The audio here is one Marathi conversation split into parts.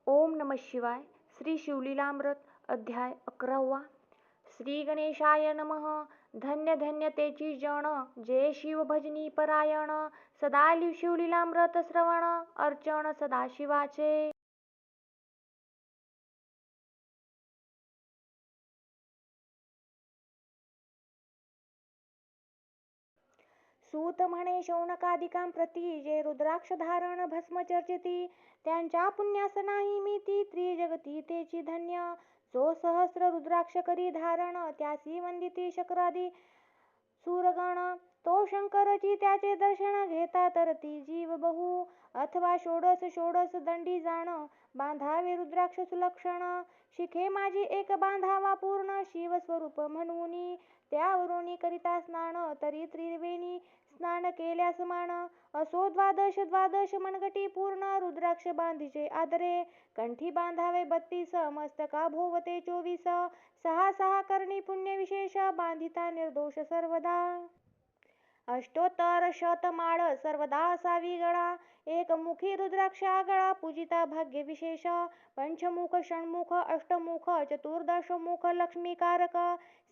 ओम नमः शिवाय. श्री शिवलीलामृत अध्याय 11. श्री गणेशाय नमः. धन्य धन्य तेची जण, जे शिव भजनी परायण. सदा शिवलीलामृत श्रवण, अर्चन सदा शिवाचे. सूत म्हणे शौनकादिकां प्रती, जे रुद्राक्ष धारण भस्म चर्चिती. त्यांच्या पुण्यास नाही मीती, त्रिजगती तेची धन्य. जो सहस्र रुद्राक्ष करी धारण, त्यासी वंदिती शक्रादी सुरगण. तो शंकरची त्याचे दर्शन, घेता तरती जीव बहु. अथवा षोडस षोडस दंडी जाण, बांधावे रुद्राक्ष सुलक्षण. शिखे माझी एक बांधावा पूर्ण, शिवस्वरूप म्हणूनी. त्यावरुनी करिता स्नान, तरी त्रिवेणी स्नान केल्यास मान. असो द्वादश द्वादश मनगटी पूर्ण, रुद्राक्ष बांधिजे आदरे. कंठी बांधावे 32, मस्तका भोवते 24. सहा सहा करणी पुण्य विशेष, बांधिता निर्दोष सर्वदा. अष्टोत्तर शतमाळ सर्वदा असावी गळा. एकमुखी रुद्राक्ष आगळा, पूजिता भाग्य विशेष. पंचमुख षण्मुख अष्टमुख चतुर्दशमुख लक्ष्मीकारक.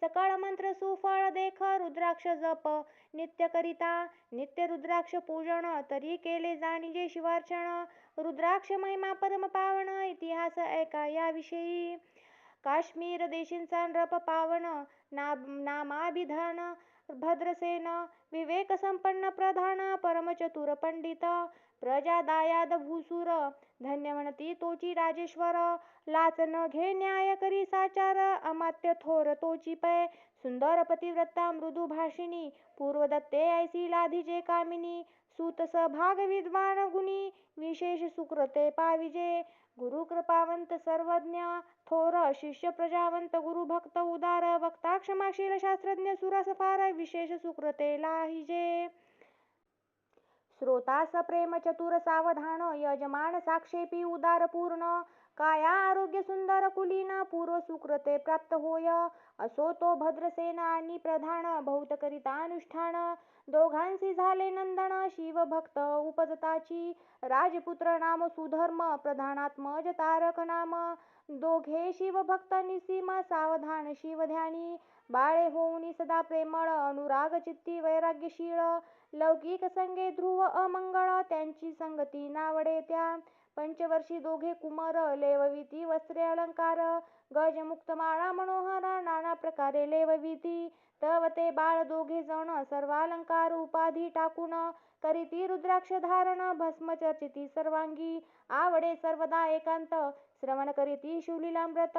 सकळ मंत्र सुफळ देख, रुद्राक्ष जप नित्य करिता. नित्य रुद्राक्ष पूजन, तरी केले जाणीजे शिवार्चन. रुद्राक्ष महिमा परम पावन, इतिहास ऐका याविषयी. काश्मीर देशींचा नृप पावन, नामाभिधान भद्रसेन. विवेक संपन्न प्रधान, परमचतुर पंडित. प्रजा दायाद भूसुर, धन्य म्हणती तोची राजेश्वर. लाच न घे न्याय करी साचार, अमात्य थोर तोची पै. सुंदर पतिव्रता मृदू भाषिणी, पूर्वदत्ते ऐसी लाधीजे कामिनी. सूत सभाग विद्वान गुणी, विशेष सुकृते पाविजे. गुरु कृपावंत सर्वज्ञ थोर, शिष्य प्रजावंत गुरुभक्त उदार. वक्ता क्षमाशील शास्त्रज्ञ सुरस फार, विशेष सुकृते लाहिजे. श्रोतास प्रेम चतुर सावधान, यजमान साक्षेपी उदार पूर्ण. काया आरोग्य सुंदर कुलीन, पूर्व सुकृते प्राप्त होय. असो तो भद्रसेन आणि प्रधान, बहुत करिता अनुष्ठान. दोघांसी झाले नंदन, शिवभक्त उपजताची. राजपुत्र नाम सुधर्म, प्रधानात्मज तारक नाम. दोघे शिवभक्त निसीम, सावधान शिवध्यानी. बाळे होऊनी सदा प्रेमळ, अनुराग चित्ती वैराग्यशीळ. लौकिक संगे ध्रुव अमंगळ, त्यांची संगती नावडे त्या. पंचवर्षी दोघे कुमार, लेवविती वस्त्रे अलंकार. गजमुक्त माळा मनोहर, नाना प्रकारे लेवविती. तव ते बाळ दोघे जण, सर्वालंकार उपाधी टाकून. करीती रुद्राक्ष धारण, भस्म चर्चिती सर्वांगी. आवडे सर्वदा एकांत, श्रवण करीती शिवलीलामृत.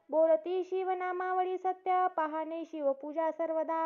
बोलती शिवनामावळी सत्य, पाहणे शिवपूजा सर्वदा.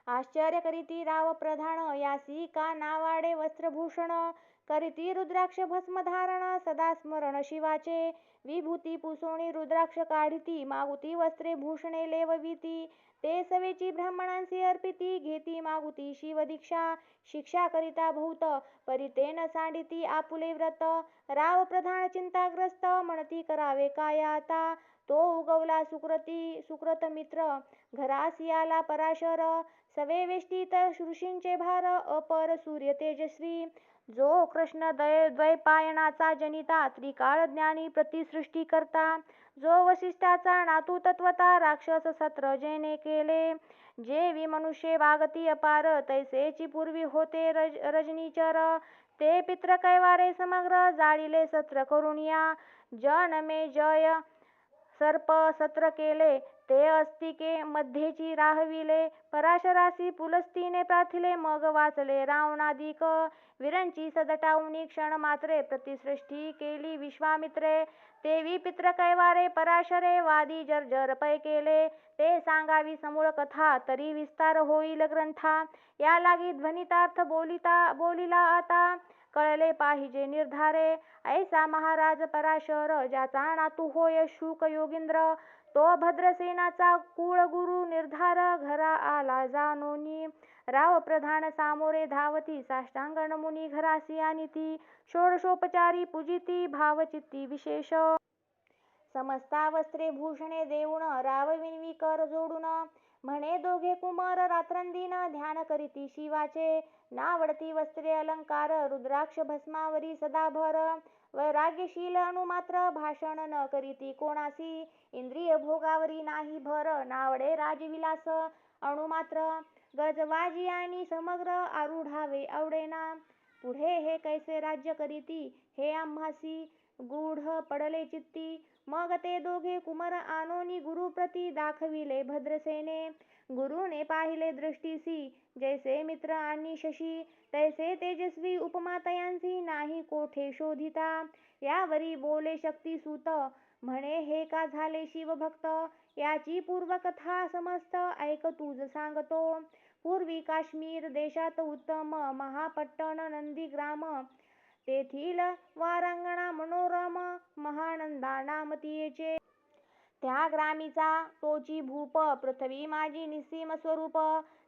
आश्चर्य करीती राव प्रधान, यासी का नावाडे वस्त्रभूषण. करीती रुद्राक्ष भस्म धारण, सदा स्मरण शिवाचे. विभूती पुसोणी रुद्राक्ष काढिती, मागुती वस्त्रे भूषणे लेवविती. ते सवेची ब्राह्मणांसी अर्पिती, घेती मागुती शिवदीक्षा. शिक्षा करिता बहुत, परितेन सांडिती आपुले व्रत. राव प्रधान चिंताग्रस्त, म्हणती करावे काय आता. तो उगवला सुकृत मित्र, घरासी आला पराशर. सवे वेष्टीत ऋषींचे भार, अपर सूर्य तेजश्री. जो कृष्ण द्वैपायनाचा जनिता, त्रिकाळ ज्ञानी प्रतिसृष्टी करता. जो वसिष्ठाचा नातू तत्वता, राक्षस सत्र जेने केले. जेवी मनुष्य वागती अपार, तैसेची पूर्वी होते रजनीचर. ते पित्र कैवारे समग्र, जाळिले सत्र करुणिया. जनमे जय सर्प सत्र केले, ते अस्तिके मध्येची राहविले. पराशरासी पुलस्तीने प्रार्थिले, मग वाचले रावणादिक. वीरांची सदटावनी क्षण मात्रे, प्रतिसृष्टी केली विश्वामित्रे. तेवी पित्र कैवारे पराशरे, वादी जर्जर पै केले. ते सांगावी समूळ कथा, तरी विस्तार होईल ग्रंथा. या लागी ध्वनितार्थ बोलिला आता, कळले पाहिजे निर्धारे. ऐसा महाराज पराशर, ज्याचा नातू होय शुक योगींद्र. तो भद्रसेनाचा कुळगुरु निर्धार, घरा आला जानोनी. राव प्रधान सामोरे धावती, साष्टांग नमुनी घरासी आणिती. षोडशोपचारी पूजिती, भावचित्ती विशेष. समस्ता वस्त्रे भूषणे देऊन, राव विनवी कर जोडून. म्हणे दोघे कुमार रात्रंदिन, ध्यान करीती शिवाचे. नावडती वस्त्रे अलंकार, रुद्राक्ष भस्मावरी सदा भर. वैराग्यशील अनुमात्र भाषण न करीती कोणासी इंद्रिय भोगावरी नाही भर नावडे राजविलास अणुमात्र गजवाजी आणि समग्र आरूढावे आवडेना पुढे हे कैसे राज्य करीती हे आम्हासी गूढ पडले चित्ती मग ते दोघे कुमार आणोनी गुरुप्रती दाखविले भद्रसेने गुरुने पाहिले दृष्टीसी जैसे मित्र आणि शशी तैसे तेजस्वी उपमा तयांसी नाही कोठे शोधिता यावरी बोले शक्तिसूत म्हणे हे का झाले शिवभक्त याची पूर्वकथा समस्त ऐक तुझ सांगतो पूर्वी काश्मीर देशात उत्तम महापट्टण नंदीग्राम तेथील वारांगणा मनोरम महानंदा नाम तियेचे त्या ग्रामीचा तोची भूप पृथ्वी माझी निस्सीम स्वरूप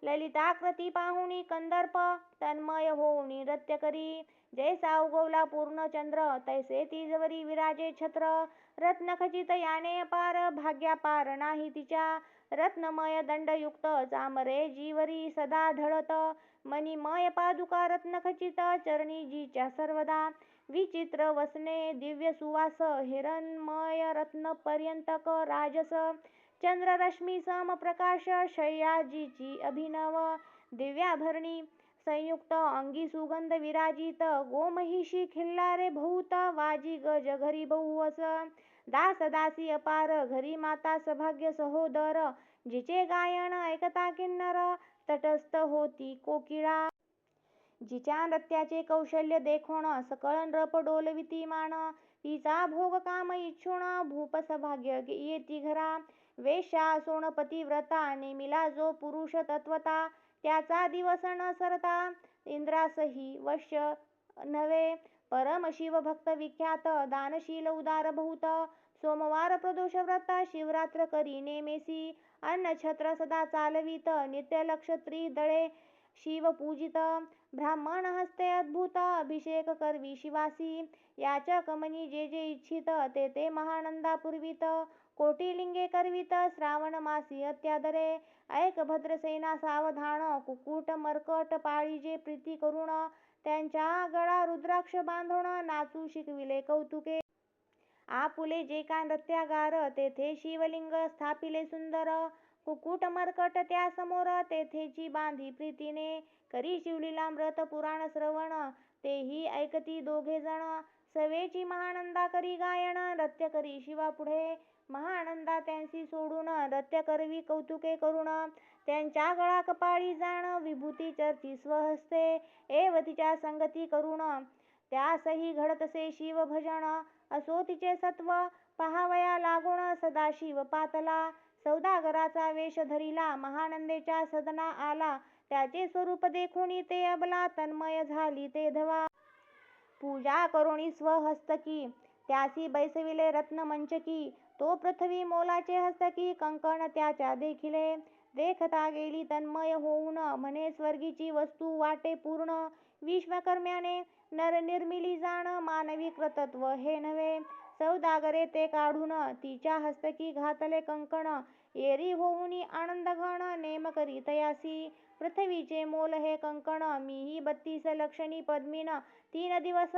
ललिताकृती पाहुणी कंदर्प तन्मय होऊनी नृत्य करी जैसा उगवला पूर्ण चंद्र तैसे तिजवरी विराजे छत्र रत्नखचित याने अपार भाग्यापार नाही तिच्या रत्नमय दंडयुक्त चामरे जीवरी सदा ढळत मणिमय पादुका रत्नखचित चरणी जीच्या सर्वदा विचित्र वसने दिव्य सुवास हिरणमय रत्न पर्यंतक राजस चंद्ररश्मी सम प्रकाश शय्याजीची अभिनव दिव्याभरणी संयुक्त अंगी सुगंध विराजित गोमहिषी खिल्लारे बहुत वाजी गज घरी बहुवस दास दासी अपार घरी माता सभाग्य सहोदर जिचे गायन ऐकता किन्नर तटस्थ होती कोकिळा जिच्या नृत्याचे कौशल्य देखोण सकळ नृप डोलविती मान तिचा भोग काम इच्छुण भूप सभाग्य येती घरा वेश्या सोण पतिव्रता नेमिला जो पुरुष तत्वता त्याचा दिवस न सरता इंद्रासही वश्य नव्हे परम शिवभक्त विख्यात दानशील उदार बहुत सोमवार प्रदोष व्रत शिवरात्र करी नेमेसी अन्न छत्र सदा चालवित नित्य लक्ष त्रिदळे शिव पूजित ब्राह्मण हस्ते अद्भुत अभिषेक करवी शिवासी याच्या कमनी जे जे इच्छित ते ते महानंदा पुरवित कोटिलिंगे करवित श्रावण मासी अत्यादरे ऐक भद्रसेना सावधान कुकुट मर्कट पाळीजे प्रीती करुण त्यांच्या गळा रुद्राक्ष बांधून नाचू शिकविले कौतुके आपुले जे का नृत्यागार तेथे शिवलिंग स्थापिले सुंदर कुकुट मर्कट त्या समोर तेथेची बांधी प्रीतीने करी शिवलीलामृत पुराण श्रवण तेही ऐकती दोघे जण सवेची महानंदा करी गायन नृत्य करी शिवा पुढे महानंदा त्यांसी सोडून नृत्य करवी कौतुके करुण त्यांच्या गळा कपाळी जाण विभूती चर्ची स्वहस्ते एव तिच्या संगती करुण त्यासही घडतसे शिव भजन असो तिचे सत्व पहावया लागून सदाशिव पातला सौदागराचा वेश धरिला महानंदेच्या सदना आला त्याचे स्वरूप देखुनी ते अबला तन्मय झाली ते धवा पूजा करुणी स्वहस्तकी त्यासी बैसविले रत्न मंचकी तो पृथ्वी मोलाचे हस्तकी कंकण त्याच्या देखिले देखता गेली तन्मय होऊन म्हणे स्वर्गीची वस्तू वाटे पूर्ण विश्वकर्म्याने नर निर्मिली जाण मानवी कृतत्व हे नव्हे सौदागरे ते काढून तिच्या हस्तकी घातले कंकण एरी होऊनी आनंद घन नेम करी तयासी पृथ्वीचे मोल हे कंकण मीही 32 लक्षणी पद्मीन 3 दिवस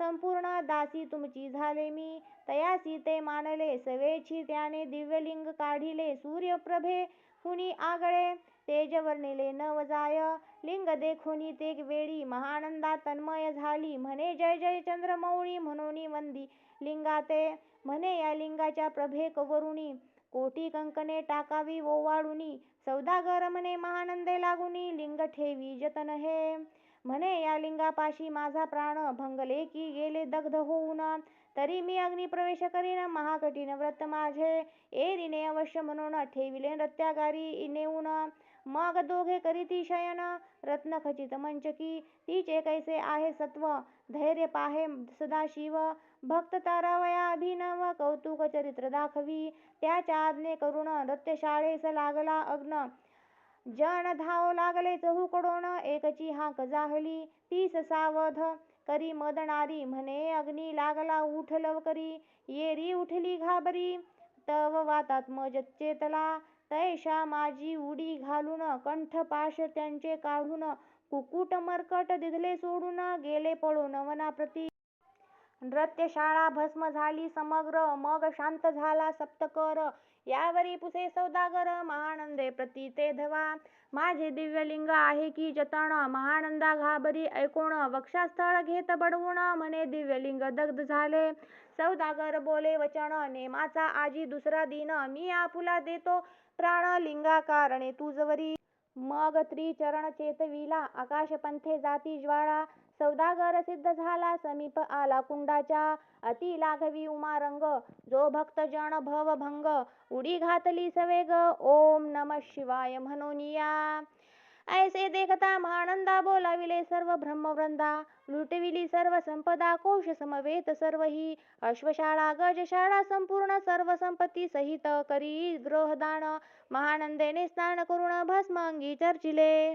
संपूर्ण दासी तुमची झाले मी तयासी ते मानले सवेची त्याने दिव्यलिंग काढिले सूर्यप्रभे हुनी आगळे तेज वर्णिले नव जाय लिंग देखोनी ते वेळी महानंदा तन्मय झाली म्हणे जय जय चंद्रमौळी म्हणून वंदी लिंगाते म्हणे या लिंगाच्या प्रभे कवरुणी कोटी कंकणे टाकावी ओवाळुनी सौदागर म्हणे महानंदे लागुनी लिंग ठेवी जतन हे म्हणे या लिंगापाशी माझा प्राण भंगले की गेले दग्ध होऊन तरी मी अग्नी प्रवेश करीन महाकठीण व्रत माझे एरीने अवश्य म्हणून ठेविले नृत्यागारी नेऊन मग दोघे करीती शयन रत्नखचित मंचकी तिचे कैसे आहे सत्व धैर्य पाहे सदाशिव भक्त तारावया अभिनव कौतुक चरित्र दाखवी त्याच्या आज्ञे करुण नृत्यशाळेस लागला अग्न जन धाव लागले चहूकडून एकची हाक जाहली 30 सावध करी मदणारी म्हणे अग्नी लागला उठ लवकरी येरी उठली घाबरी तव वातात मज चेतला तैशा माझी उडी घालून कंठपाश त्यांचे काढून कुकुट मर्कट दिधले सोडून गेले पळून वनाप्रती नृत्यशाळा भस्म झाली समग्र, मग शांत झाला सप्तकर. यावरी पुसे सौदागर, महानंदे प्रती ते धवा. माझे दिव्यलिंग आहे की जतन, महानंदा घाबरी ऐकोण. वक्षस्थळ घेत बडवून, म्हणे दिव्यलिंग दग्ध झाले. सौदागर बोले वचन, नेमाचा आजी दुसरा दिन. मी आपुला देतो प्राण, लिंगा कारणे तुझवरी. मग त्रिचरण चेतविला, आकाश पंथे जाती ज्वाळा. सौदागर सिद्ध झाला, समीप आला कुंडाच्या. अति लाघवी उमारंग, जो भक्त जन भवभंग. उडी घातली सवेग, ओम नमः शिवाय म्हणूनिया. ऐसे देखता महानंदा, बोलाविले सर्व ब्रह्मवृंदा. लुटविली सर्व संपदा, कोश समवेत सर्वही. अश्वशाळा गजशाळा संपूर्ण, सर्व संपत्ती सहित करी गृहदान. महानंदेने स्नान करून भस्म अंगी चर्चिले.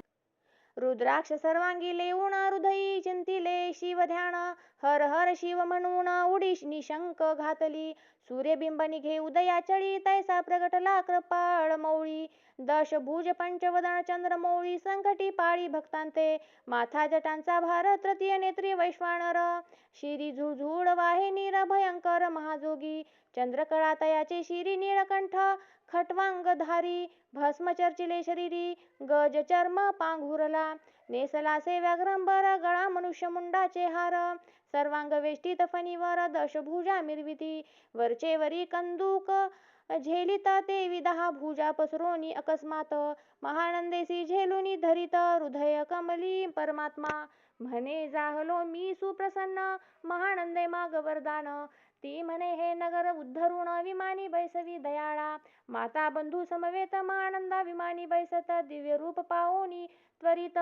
रुद्राक्ष सर्वांगी लेऊन, हृदयी चिंतिले शिवध्यान. हर हर शिव म्हणून उडी निशंक घातली. सूर्यबिंब निघे उदयाचळी, तैसा प्रगटला कृपाळ मौळी. दशभुज पंचवदन चंद्रमौळी, संकटी पाळी भक्तांते. माथा जटांचा भार, तृतीय नेत्री वैश्वानर. शिरी झुळझुळ वाहे नीर भयंकर महाजोगी. चंद्रकळा तयाचे शिरी नीळकंठ खट्वांगधारी. भस्म चर्चिले शरीरी, गज चर्म पांघुरला. नेसला से व्याघ्रंबर, गळा मनुष्य मुंडाचे हार. सर्वांग वेष्टीत फणीवर, दशभुजा मिरविती. वरचे वरी कंदूक झेलित, तेवी 10 भुजा पसरोनी अकस्मात. महानंदेसी झेलुनी धरित, हृदय कमली परमात्मा. म्हणे जाहलो मी सुप्रसन्न, महानंदे माग वरदान. ती म्हणे हे नगर उद्धरुण, विमानी बैसवी दयाळा. माता बंधू समवेत, महानंदा विमानी बैसत. दिव्य रूप पाओनी त्वरित,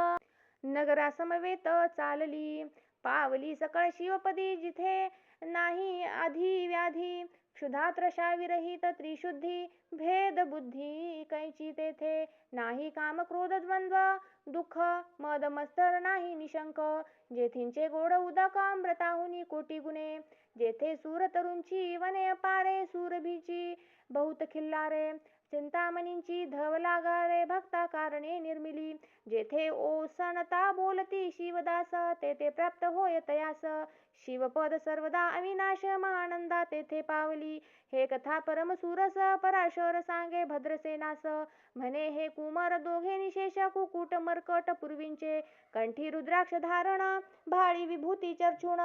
नगरा समवेत चालली. पावली सकळ शिवपदी, जिथे नाही आधी व्याधी. क्षुधात्रशा विरहित त्रिशुद्धी, भेद बुद्धी कैची तेथे. नाही काम क्रोध द्वंद्व दुःख, मद मत्सर नाही निशंक. जेथींचे गोड उदक, अमृताहुनी कोटी गुणे. जेथे सूर तरुंची वने अपारे, सुरभीची बहुत खिल्लारे. चिंतामणींची धव लागारे, भक्ता कारणे निर्मिली. जेथे ओसणता बोलती शिवदास, तेथे प्राप्त होय तयास. शिवपद सर्वदा अविनाश, महानंदा तेथे पावली. हे कथा परम सुरस, पराशर सांगे भद्रसेनास. म्हणे हे कुमार दोघे निशेष, कुकुट मर्कट पूर्वींचे. कंठी रुद्राक्ष धारण, भाळी विभूती चर्चून.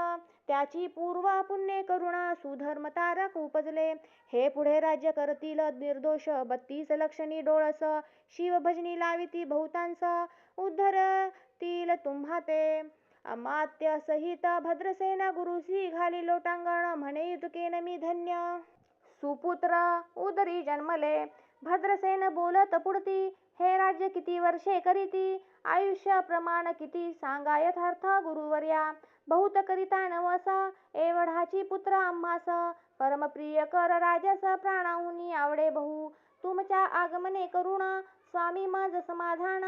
त्याची पूर्व पुण्य करुणा, सुधर्म तारक उपजले. हे पुढे राज्य करतील निर्दोष, 32 लक्षणी डोळस. शिवभजनी लाविती बहुतांस, उद्धरतील तुम्हा ते. अमात्य सहित भद्रसेन, गुरुसी घाली लोटांगण. म्हणे युतकेन मी धन्य, सुपुत्र उदरी जन्मले. भद्रसेन बोलत पुढती, हे राज्य किती वर्षे करीती. आयुष्य प्रमाण किती, सांगा यथार्थ गुरुवर्या. बहुत करिता नवस, एवढाची पुत्र आम्हास. परमप्रिय कर राजस, प्राणाहुनी आवडे बहु. तुमच्या आगमने करुण, स्वामी मज समाधान.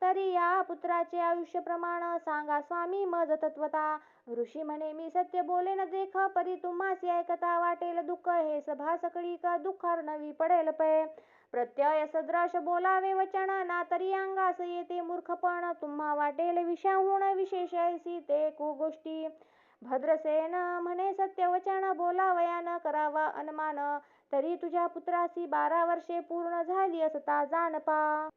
तरी या पुत्राचे आयुष्य प्रमाण, सांगा स्वामी मज तत्वता. ऋषी म्हणे मी सत्य बोलेन देख, परी तुम्हासी ऐकता वाटेल दुःख. हे सभा सकळीक दुःखार्णवी पडेल पै. प्रत्यय सद्रश बोलावे वचन, ना तरी अंगास येते मूर्खपण. तुम्हा वाटेल विषाहून, विशेष ऐसी ते कुगोष्टी. भद्रसेन म्हणे सत्य वचन, बोलावयान करावा अनुमान. तरी तुझ्या पुत्रासी 12 वर्षे पूर्ण झाली असता जानपा.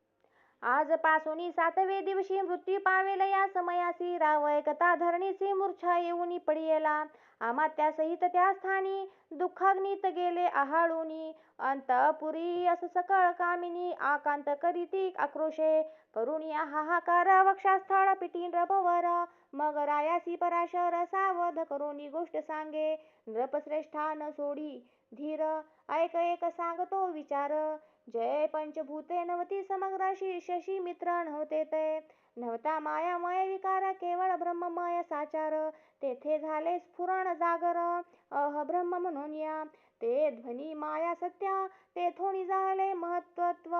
आजपासून 7वे दिवशी मृत्यू पावेल या समयासी. राव ऐकता धरणीची मूर्छा येऊनी पडियेला. अमात्यासहित त्या स्थानी, दुःखाग्नीत गेले आहाळूनी. अंतपुरी अस सकळ कामिनी, आकांत करीती आक्रोशे. करुणिया हाहाकार, वक्षास्थळ पिटी नृपवर. मग रायासी पराशर, सावध करोनी गोष्ट सांगे. नृपश्रेष्ठा न सोडी धीर, ऐक एक सांगतो विचार. जय पंचभूते नवती समग्र, शशी मित्र नव्हते ते. नव्हता मायामय विकार, केवळ ब्रह्ममय साचार. तेथे झाले स्फुरण जागर, ब्रह्म म्हणून या. ते ध्वनी माया सत्य, तेथोनी झाले महत्त्व.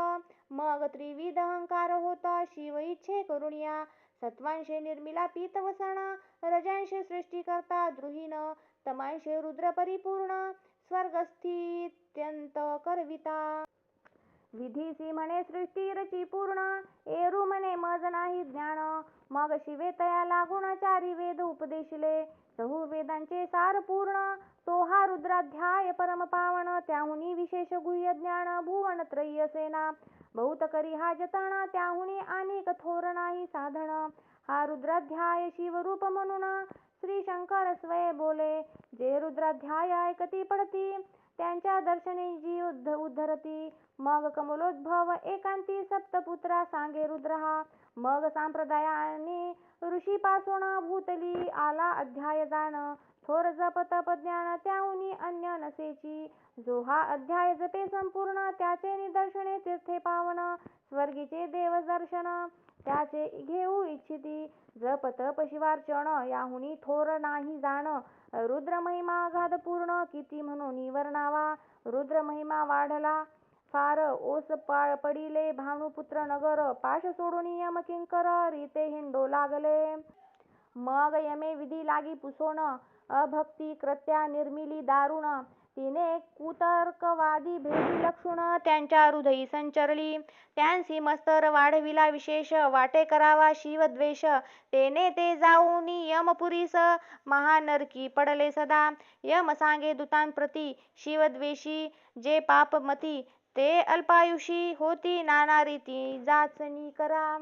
मग त्रिविध अहंकार होता, शिव इच्छे करुणिया. सत्वांशे निर्मिला पीतवसन, रजांशे सृष्टी करता द्रुहीन. तमांशे रुद्र परिपूर्ण, स्वर्गस्थित्यंत करविता. विधीसी म्हणे सृष्टी रची पूर्ण, एरू म्हणे मज नाही ज्ञान. मग शिवे तया लागून चारी वेद उपदेशिले, चहुर्वेदांचे सार पूर्ण. तो हा रुद्राध्याय परम पावन, त्याहुनी विशेष गुह्य ज्ञान भुवन त्रयी सेना. बहुत करी हा जतन, त्याहुनी अनेक थोर नाही साधन. हा रुद्राध्याय शिवरूप म्हणून श्री शंकर स्वये बोले. जे रुद्राध्याय ऐकती पडती, त्यांच्या दर्शनी जी उद्धरती. मग कमलोद्भव एकांती सप्तपुत्रा सांगे रुद्र हा. मग संप्रदायाने ऋषीपासून भूतली आला अध्याय जाण. थोर जप तप ज्ञान त्याहुनी अन्य नसेची. जो हा अध्याय जपे संपूर्ण, त्याचे निदर्शने तीर्थे पावन. स्वर्गीचे देव दर्शन त्याचे घेऊ इच्छिती. जप तप शिवार्चन याहुनी थोर नाही जाण. रुद्र महिमा अगाध पूर्ण, किती म्हणून वर्णावा. रुद्र महिमा वाढला फार, ओस पडिले भानुपुत्र नगर. पाश सोडून यम किंकर, रीते हिंडो लागले. मग यमे विधी लागी पुसोन, अभक्ती कृत्या निर्मिली दारुण. तिने कुतर्कवादी भेदी लक्षुण, त्यांच्या हृदयी संचरली. त्यांसी मस्तर वाढविला विशेष, वाटे करावा शिवद्वेष. तेने ते जाऊनी यमपुरीस, महानरकी पडले सदा. यम सांगे दूतांप्रती, शिवद्वेषी जे पापमती. ते अल्पायुषी होती नाना रीती जाचनी करा.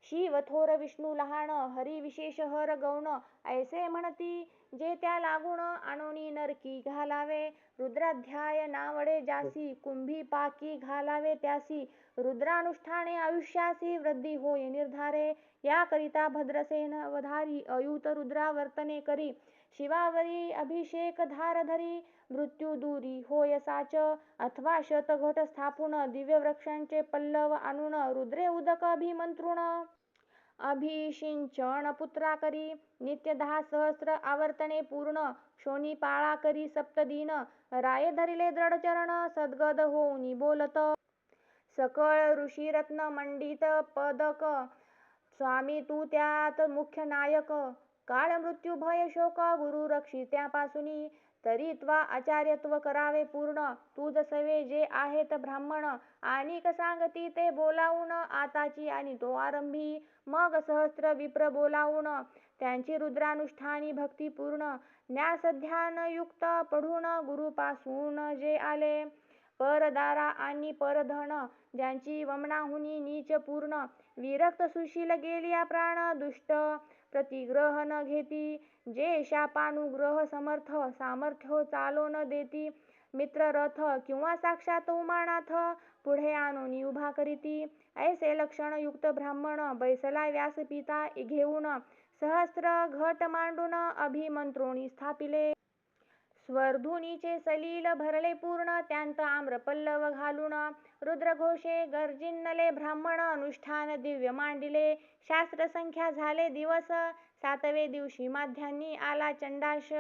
शिव थोर विष्णू लहान, हरी विशेष हर गौण. ऐसे म्हणती जे त्या लागून, आणोनी नरकी घालावे. रुद्राध्याय नावडे जासी, कुंभी पाकी घालावे त्यासी. रुद्रानुष्ठाने आयुष्यासी वृद्धी होय निर्धारे. याकरिता भद्रसेन अवधारी, अयुत रुद्रावर्तने करी. शिवावरी अभिषेक धार धरी, मृत्यू दूरी होय साच. अथवा शतघट स्थापून, दिव्य वृक्षांचे पल्लव आणून. रुद्रे उदक अभिमंत्रुण, अभिषिंचन पुत्रा करी. नित्य 10 सहस्र आवर्तने पूर्ण, क्षोणी पाळा करी सप्तदिन. राये धरिले दृढ चरण, सद्गद होऊनी बोलत. सकळ ऋषीरत्न मंडित पदक, स्वामी तू त्यात मुख्य नायक. काळ मृत्यू भय शोक, गुरु रक्षी त्यापासूनी. तरी त्वा आचार्यत्व करावे पूर्ण, तुझ सवे जे आहेत ब्राह्मण. आणिक सांगती ते बोलावून, आताची आणि तो आरंभी. मग सहस्र विप्र बोलावून, त्यांची रुद्रानुष्ठानी भक्ती पूर्ण. न्यासध्यान युक्त पढून, गुरुपासून जे आले. परदारा आणि परधन, ज्यांची वमनाहुनी नीच पूर्ण. विरक्त सुशील गेलिया प्राण, दुष्ट प्रतिग्रह न घेती. जे शापानुग्रह समर्थ, सामर्थ्य चालो न देती. मित्र रथ किंवा साक्षात उमानाथ, पुढे आणून उभा करीती. ऐसे लक्षण युक्त ब्राह्मण, बैसला व्यासपिता घेऊन. सहस्र घट मांडून, अभिमंत्रोणी स्थापिले. स्वर्धुनीचे सलील भरले पूर्ण, त्यांत आम्र पल्लव घालून. रुद्रघोषे गर्जिन्नले ब्राह्मण, अनुष्ठान दिव्य मांडिले. शास्त्र संख्या झाले दिवस, 7वे दिवशी माध्यान्नी आला चंडाश.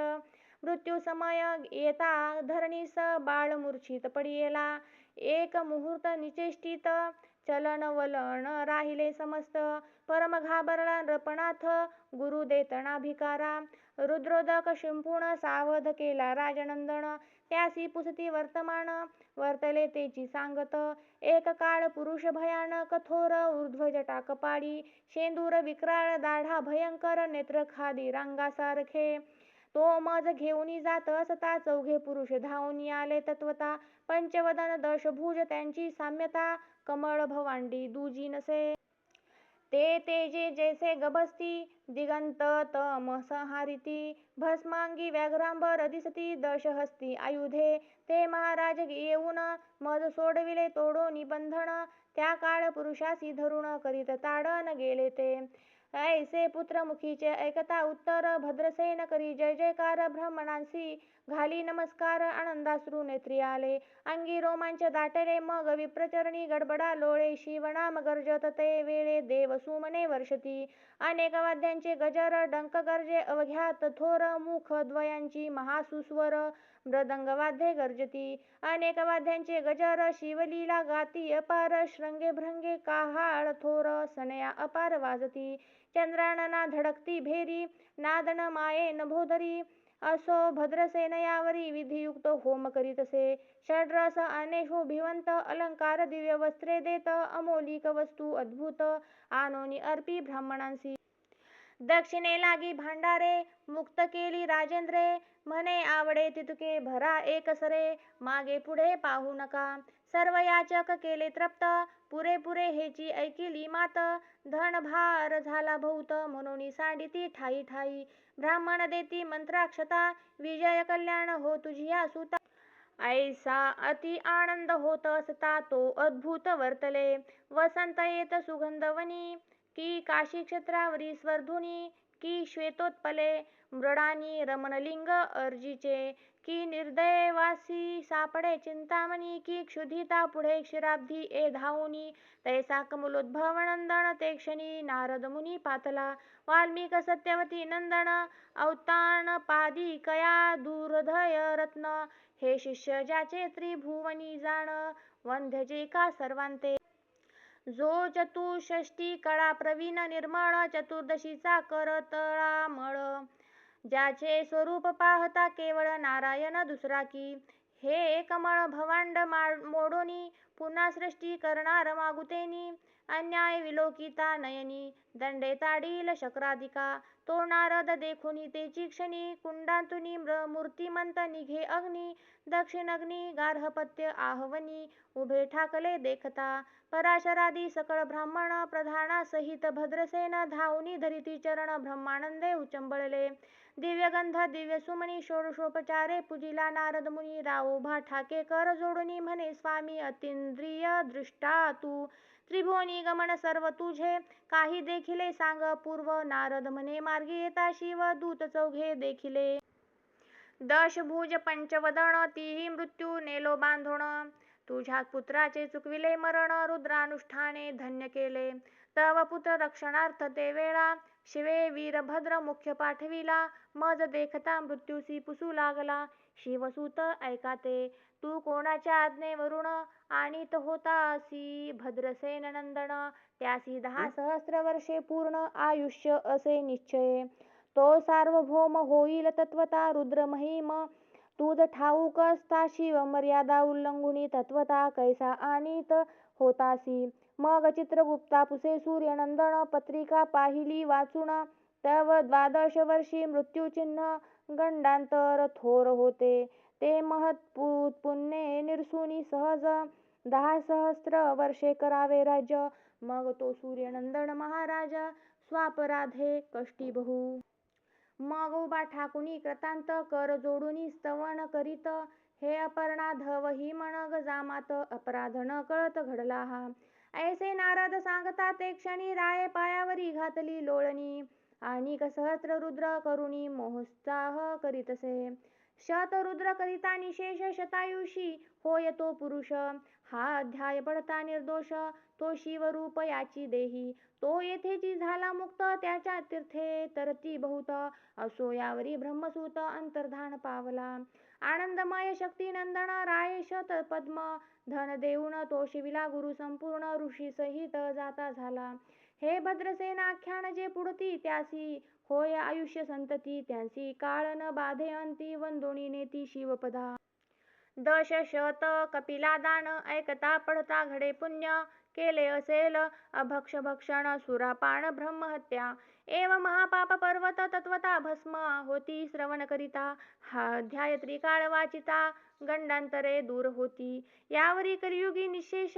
मृत्यू समय येता धरणीस, बाळ मूर्छित पडियेला. एक मुहूर्त निचेष्टित, चलन वलन राहिले समस्त. परम घाबरला नृपनाथ, गुरु देतनाभिकारा. रुद्रोदक शिंपून सावध केला राजनंदन. त्यासी पुसती वर्तमान, वर्तले तेची सांगत. एक काळ पुरुष भयानक थोर, ऊर्ध्वजटा कपाळी. शेंदूर विक्राळ दाढा भयंकर, नेत्र खादी रांगासारखे. तो मज घेऊनी जात असता, 4घे पुरुष धावून आले तत्वता. पंचवदन दशभुज त्यांची साम्यता, कमळ भवांडी दुजी नसे. ते तेजे जैसे गभस्ती, दिगंत तमसंहारिती. भस्मांगी व्याघ्रांबर दिसती, दशहस्ती आयुधे. ते महाराज येऊन, मज सोडविले तोडोनी बंधन. त्या काळ पुरुषासी धरून, करीत ताडन गेले ते. ऐसे पुत्रमुखीचे ऐकता उत्तर, भद्रसेन करी जय जयकार. ब्राह्मणांसी घाली नमस्कार, आनंदाश्रू नेत्री आले. अंगी रोमांच दाटले, मग विप्रचरणी गडबडा लोळे. शिवनाम गर्जत ते वेळे, देव सुमने वर्षती. अनेक वाद्यांचे गजर, डंक गर्जे अवघ्यात थोर. मुख द्वयांची महासुस्वर, मृदंग वाद्ये गर्जती. अनेक वाद्यांचे गजर, शिवलीला गाती अपार. श्रंगे भृंगे काहाळ थोर, सनया अपार वाजती. चंद्रानना धडकती भेरी, नादन माये नभोदरी. असो भद्रसेन यावरी विधियुक्त होम करीतसे. षड्रस अनेशो भिवंत अलंकार दिव्य वस्त्रे देत अमोलिक वस्तू अद्भुत आणोनी अर्पी ब्राह्मणांसी. दक्षिणे लागी भांडारे मुक्त केली राजेंद्रे. म्हणे आवडे तितके भरा एकसरे मागे पुढे पाहू नका. सर्व याचक केले तृप्त पुरेपुरे हेची ऐकिली मात. धन भार झाला बहुत म्हणून सांडिती ठाई ठाई. ब्राह्मण देती मंत्राक्षता विजय कल्याण हो तुझिया सुता. ऐसा अति आनंद होत असता तो अद्भुत वर्तले. वसंत येत सुगंधवनी की काशी क्षेत्रावरी स्वर्धुनी की श्वेतोत्पले मृडानी रमणलिंग अर्जीचे की निर्दयवासी सापडे चिंतामणी की क्षुधिता पुढे क्षीराब्धी ए धावुनी. तैसा कमलोद्भव नंदन ते क्षणी नारद मुनी पातला. वाल्मिक सत्यवती नंदन अवतान पादी कया दुर्धय रत्न. हे शिष्य ज्याचे त्रिभुवनी जाण वंध्यजे का सर्वांते. जो चतुष्षष्टी कळा प्रवीण निर्मळ चतुर्दशीचा करतळामळ. ज्याचे स्वरूप पाहता केवळ नारायण दुसरा की. हे कमळ भवांड मोडोनी पुन्हा सृष्टी करणार मागुतेनी. अन्याय विलोकिता नयनी दंडे ताडील शक्राधिका. तो नारद देखुनी तेची क्षणी कुंडातुनी मूर्तिमंत निघे अग्नी. दक्षिणग्नी गार्हपत्य आहवनी उभे ठाकले देखता. पराशरादी सकळ ब्राह्मण प्रधानासहित भद्रसेन धावुनी धरिती चरण ब्रह्मानंदे उचंबळले. दिव्यगंध दिव्य सुमनी षोडशोपचारे पूजिला नारद मुनी. राव उभा ठाके कर जोडुनी म्हणे स्वामी अतींद्रिय दृष्टा तू. त्रिभुवनी गमन सर्व तुझे काही देखिले सांग अपूर्व. नारद म्हणे मार्गी येता शिव दूत चौघे देखिले. दशभुज पंचवदन तीही मृत्यू नेलो बांधोण. तुझ्या पुत्राचे चुकविले मरण रुद्रानुष्ठाने धन्य केले. तव पुत्र रक्षणार्थ ते वेळा शिवे वीरभद्र मुख्य पाठविला. मज देखता मृत्यूसी पुसू लागला. शिवसुत ऐका ते तू कोणाच्या आज्ञेवरून आणीत होतासी भद्रसेन नंदन. त्यासी 10 सहस्र वर्षे पूर्ण आयुष्य असे निश्चय. तो सार्वभौम होईल तत्वता रुद्र महिम. तुझ ठाऊक असता शिव मर्यादा उल्लंघुनी तत्वता कैसा आणीत होतासी. मग चित्रगुप्ता पुसे सूर्यनंदन पत्रिका पाहिली वाचून. तव 12 वर्षी मृत्यूचिन्ह गंडांतर थोर होते. ते महत् पुण्ये निरसुनी सहज 10 सहस्र वर्षे करावे राज्य. मग तो सूर्यनंदन महाराज स्वापराधे कष्टी बहु. मग उभा ठाकुनी कृतांत कर जोडुनी स्तवन करीत. हे अपर्णा धव ही म्हण गजामात अपराध न कळत घडला हा. ऐसे नारद सांगता ते क्षणी राये पायावरी घातली लोळणी. आणि सहस्र रुद्र करुणी मोहोत्साह करीतसे. शतरुद्र करिता निशेष शतायुषी होय तो पुरुष. हा अध्याय पडता निर्दोष तो शिवरूप याची देही. तो येथेची झाला मुक्त त्याच्या तीर्थे तरती बहुत. असो यावरी ब्रह्मसूत अंतर्धान पावला. आनंदमय शक्तिनंदन राये शत पद्म धन देऊन तो शिविला गुरु संपूर्ण ऋषी सहित जाता झाला. हे भद्रसेन आख्यान जे पुढती त्यासी होय आयुष्य संतती. त्यांसी काळ न बाधे अंती वंदोणी नेती शिवपदा. दशशत कपिला दान ऐकता पडता घडे पुण्य. केले असेल अभक्ष भक्षण सुरापान ब्रह्महत्या. एव महापाप पर्वत तत्वता भस्म होती श्रवण करिता. हा अध्याय त्रिकाळ वाचिता गंडांतरे दूर होती. यावरी कलियुगी निशेष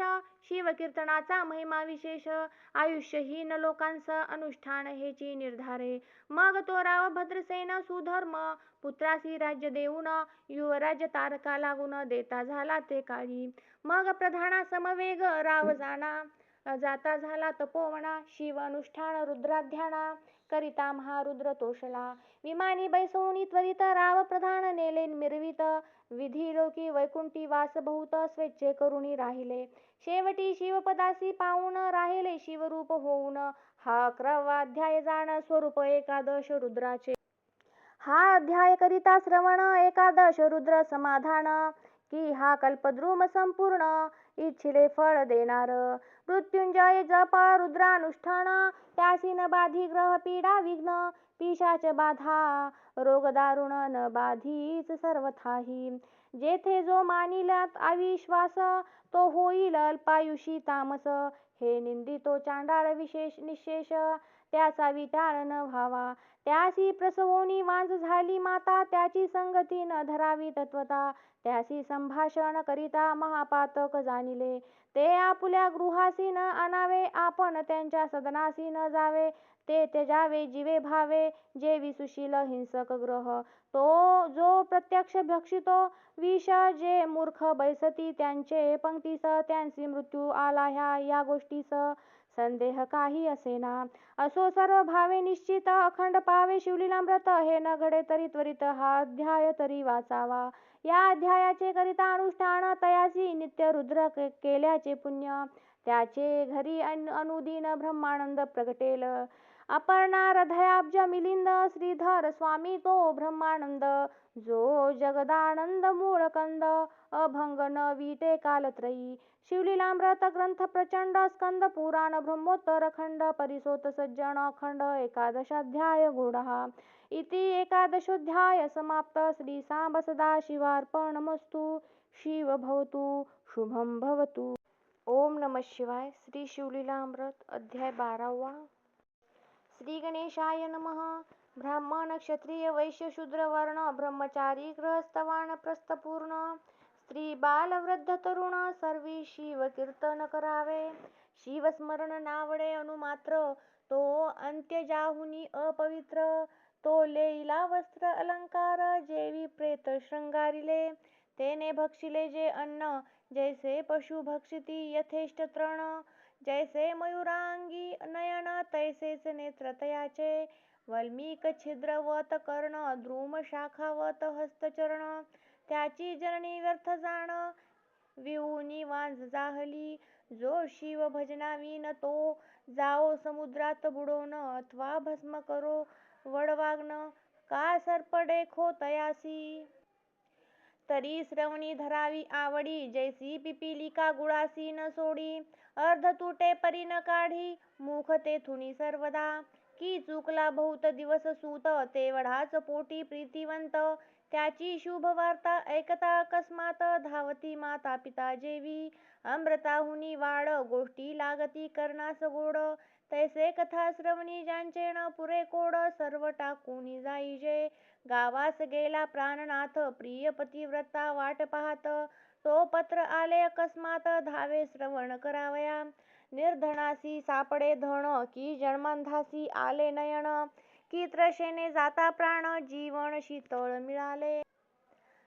शिवकीर्तनाचा महिमा विशेष. आयुष्यहीन लोकांस अनुष्ठान हेची निर्धारे. मग तो राव भद्रसेन सुधर्म पुत्रासी राज्य देऊन युवराज्य तारका लागून देता झाला ते काळी. मग प्रधाना समवेग राव जाता झाला तपोवना. शिव अनुष्ठान रुद्राध्याना करिता महारुद्र तोषला. विमानी बैसवून त्वरित राव प्रधान नेले मिरवित. विधी लोकी वैकुंठी वास बहुत स्वेच्छे करुणी राहिले. शेवटी शिवपदासी पाऊन राहिले शिवरूप होऊन. हा 11वा अध्याय जाण स्वरूप एकादश रुद्राचे. हा अध्याय करिता श्रवण एकादश रुद्र समाधान. की हा कल्पद्रुम संपूर्ण इच्छिले फळ देणार. मृत्युंजय जप रुद्रानुष्ठान, त्यासी न बाधी ग्रह पीडा विघ्न. पिशाच बाधा रोग दारुण न बाधीच सर्वथाही. जेथे जो मानिलात अविश्वास, तो होईल अल्पायुषी तामस. हे निंदितो चांडाळ विशेष निशेष, त्याचा विटाळ न व्हावा. त्यासी प्रसवोनी वांज झाली माता, त्याची संगती न धरावी तत्वता. त्यासी संभाषण करिता महापातक जाणिले, ते आपुल्या गृहासी न आणावे. आपण त्यांच्या सदनासी न जावे, ते त्याजावे जीवे भावे. जे विसुशील हिंसक ग्रह, तो जो प्रत्यक्ष भक्षितो विष. जे मूर्ख बैसती त्यांचे पंक्तीस, त्यांसी मृत्यू आला या गोष्टीस. संदेह काही असेना, असो सर्व भावे निश्चित. अखंड पावे शिवलीलामृत, हे न घडे तरी त्वरित. हा अध्याय तरी वाचावा, या अध्यायाचे करिता अनुष्ठान. तयासी नित्य रुद्र केल्याचे पुण्य, त्याचे घरी अनुदिन ब्रह्मानंद प्रगटेल. अपर्णा हृदयाब्ज मिलिंद, श्रीधर स्वामी तो ब्रह्मानंद. जो जगदानंद मूळ कंद, अभंग न विटे कालत्रयी. शिवलीलामृत ग्रंथ प्रचंड, स्कंद पुराण ब्रह्मोत्तर खंड. परिसोत सज्जन अखंड, एकादशाध्याय गूढः. इति एकादशोऽध्याय समाप्त. श्री सांब सदाशिवार्पणमस्तु. शिव भवतु शुभं भवतु. ओम नमः शिवाय. श्री शिवलीलामृत अध्याय 12वा. श्री गणेशाय नमः. ब्राह्मण क्षत्रिय वैश्य शूद्र वर्ण, ब्रह्मचारी गृहस्थ वानप्रस्थ पूर्ण, स्त्री बाल वृद्ध तरुण, सर्वी शिव कीर्तन करावे. शिवस्मरण नावडे अनुमात्र, तो अंत्यजाहुनी अपवित्र. तो लेईला वस्त्र अलंकार, जेवी प्रेत शृंगारिले. तेने भक्षिले जे अन्न, जैसे पशु भक्षिती यथेष्ट तृण. जैसे मयुरांगी नयन, तैसेच नेत्र तयाचे. वल्मीक छिद्रवत कर्ण, द्रुम शाखावत हस्तचरण. त्याची जननी व्यर्थ जाण, विऊनी वांज जाहली. जो शिव भजनाविन, तो जाओ समुद्रात बुडोन. अथवा भस्म करो वडवाग्न, का सर्प देखो तयासी. तरी श्रवणी धरावी आवडी, जैसी पिपीलिका गुळासी न सोडी. अर्ध तुटे परी न काढी, मुख तेथुनी सर्वदा. की चुकला बहुत दिवस सूत, तेवढाच पोटी प्रीतिवंत. त्याची शुभ वार्ता ऐकता अकस्मात, धावती माता पिता जेवी. अमृताहुनी वाढ, गोष्टी लागती करणास गोड. तैसे कथा श्रवणी ज्यांचे न पुरे कोड. सर्व टाकूनी जाईजे गावास गेला प्राणनाथ. प्रिय पतिव्रता वाट पाहत, तो पत्र आले अकस्मात. धावे श्रवण करावया, निर्धनासी सापडे धन. की जन्मांधासी आले नयन, की त्रशेने जाता प्राण. जीवन शीतळ मिळाले,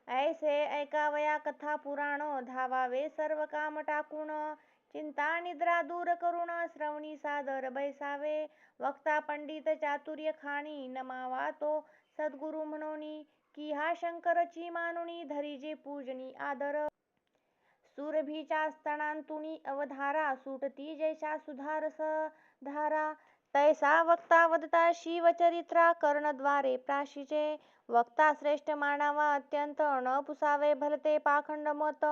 ऐसे ऐकावया कथा पुराण. धावावे सर्व काम टाकून, चिंता निद्रा दूर करून. श्रवणी सादर बैसावे, वक्ता पंडित चातुर्य खाणी. नमावा तो सद्गुरु म्हणोनी, की हा शंकरची मानुनी. धरिजे पूजनी आदर, सुरभीच्या स्तनांतुनी अवधारा. सुटती जैसा सुधारस धारा, तैसा वक्ता वदता शिवचरित्रा. कर्णद्वारे प्राशिचे, वक्ता श्रेष्ठ मानावा अत्यंत. न पुसावे भलते पाखंड मत,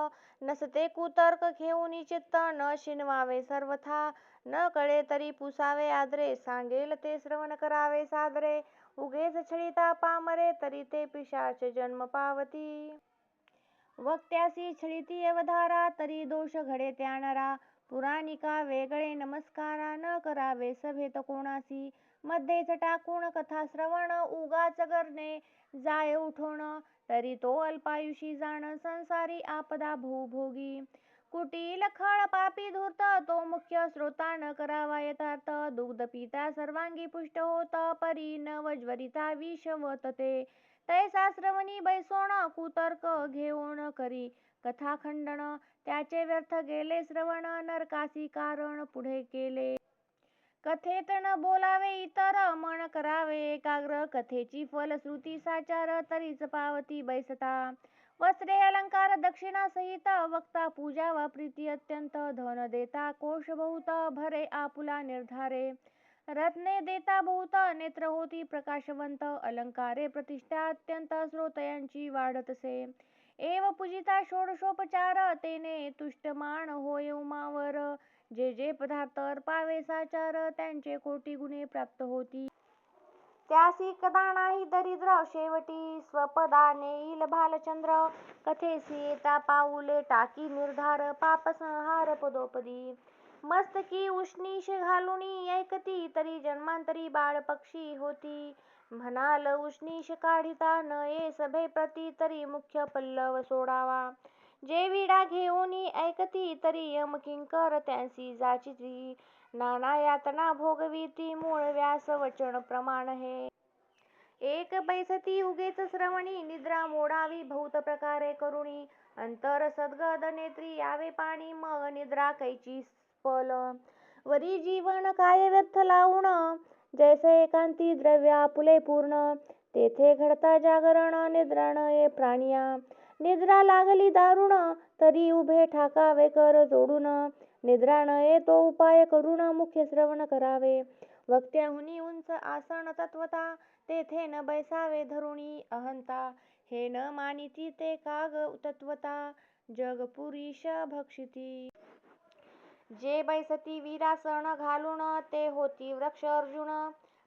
नसते कुतर्क घेऊनी चित्त. न शिनवावे सर्वथा, न कळे तरी पुसावे आदरे. सांगेल ते श्रवण करावे सादरे, उगेच छळिता पामरे. तरी ते पिशाच जन्म पावती, वक्त्यासी छळिती अवधारा. तरी दोष घडे त्या नरा, पुराणिका वेगळे नमस्कारा. न करावे सभेत कोणासी, मध्येच टाकून कथा श्रवण. उगाच करणे जाय उठोन, तरी तो अल्पायुषी जाण. संसारी आपदा भोगी, कुटील खळ पापी धूर्त. तो मुख्य श्रोता न करावा यथार्थ. दुग्ध पिता सर्वांगी पुष्ट होत, परी न वज्वरिता विषवत ते. तैसा श्रवणी बैसोण, कुतर्क घेऊन करी कथा खंडन. त्याचे व्यर्थ गेले श्रवण, नरकासी कारण पुढे केले. कथेत न बोलावे इतर, मन करावे एकाग्र. कथेची फलश्रुती साचार, तरीच पावती बैसता. वस्त्रे अलंकार दक्षिणा सहित, वक्ता पूजा व प्रीती अत्यंत. धन देता कोश बहुत, भरे आपुला निर्धारे. रत्ने देता बहुत, नेत्र होती प्रकाशवंत. अलंकारे प्रतिष्ठा अत्यंत, श्रोतयांची वाढतसे. एव पूजिता षोडशोपचार तेने तुष्टमान होय उमावर. जे जे पदार्थ अर्पावे साचार त्यांचे कोटी गुणे प्राप्त होती. त्यासी कदा नाही दरिद्र शेवटी स्वपदाने येईल भालचंद्र. कथेसी येता पाऊले टाकी निर्धार पापसंहार पदोपदी. मस्तकी उष्णीश घालुनी ऐकती तरी जन्मांतरी बाळ पक्षी होती. म्हणाल उष्णीश काढिता न ये सभेप्रती तरी मुख्य पल्लव सोडावा. जे विडा घेऊनी ऐकती तरी यम किंकर त्यांसी जाचिती. नाना यातना भोगविती मूळ व्यास वचन प्रमाण हे. एक बैसती उगेच श्रवणी निद्रा मोडावी बहुत प्रकारे करुणी. अंतर सद्गद नेत्री यावे पाणी मग निद्रा कैची स्पल. वरी जीवन काय व्यर्थ लावून जैसे एकांती द्रव्य आपुले पूर्ण. तेथे घडता जागरण निद्रा न ये प्राणिया. निद्रा लागली दारुण तरी उभे ठाकावे कर जोडून. निद्रा न ये तो उपाय करून मुख्य श्रवण करावे. वक्त्याहुनी उंच आसन तत्वता तेथे न बैसावे धरुणी अहंता. हे न मानिती ते काग तत्वता जगपुरीश भक्षिती. जे बैसती वीरासन घालून ते होती वृक्ष अर्जुन.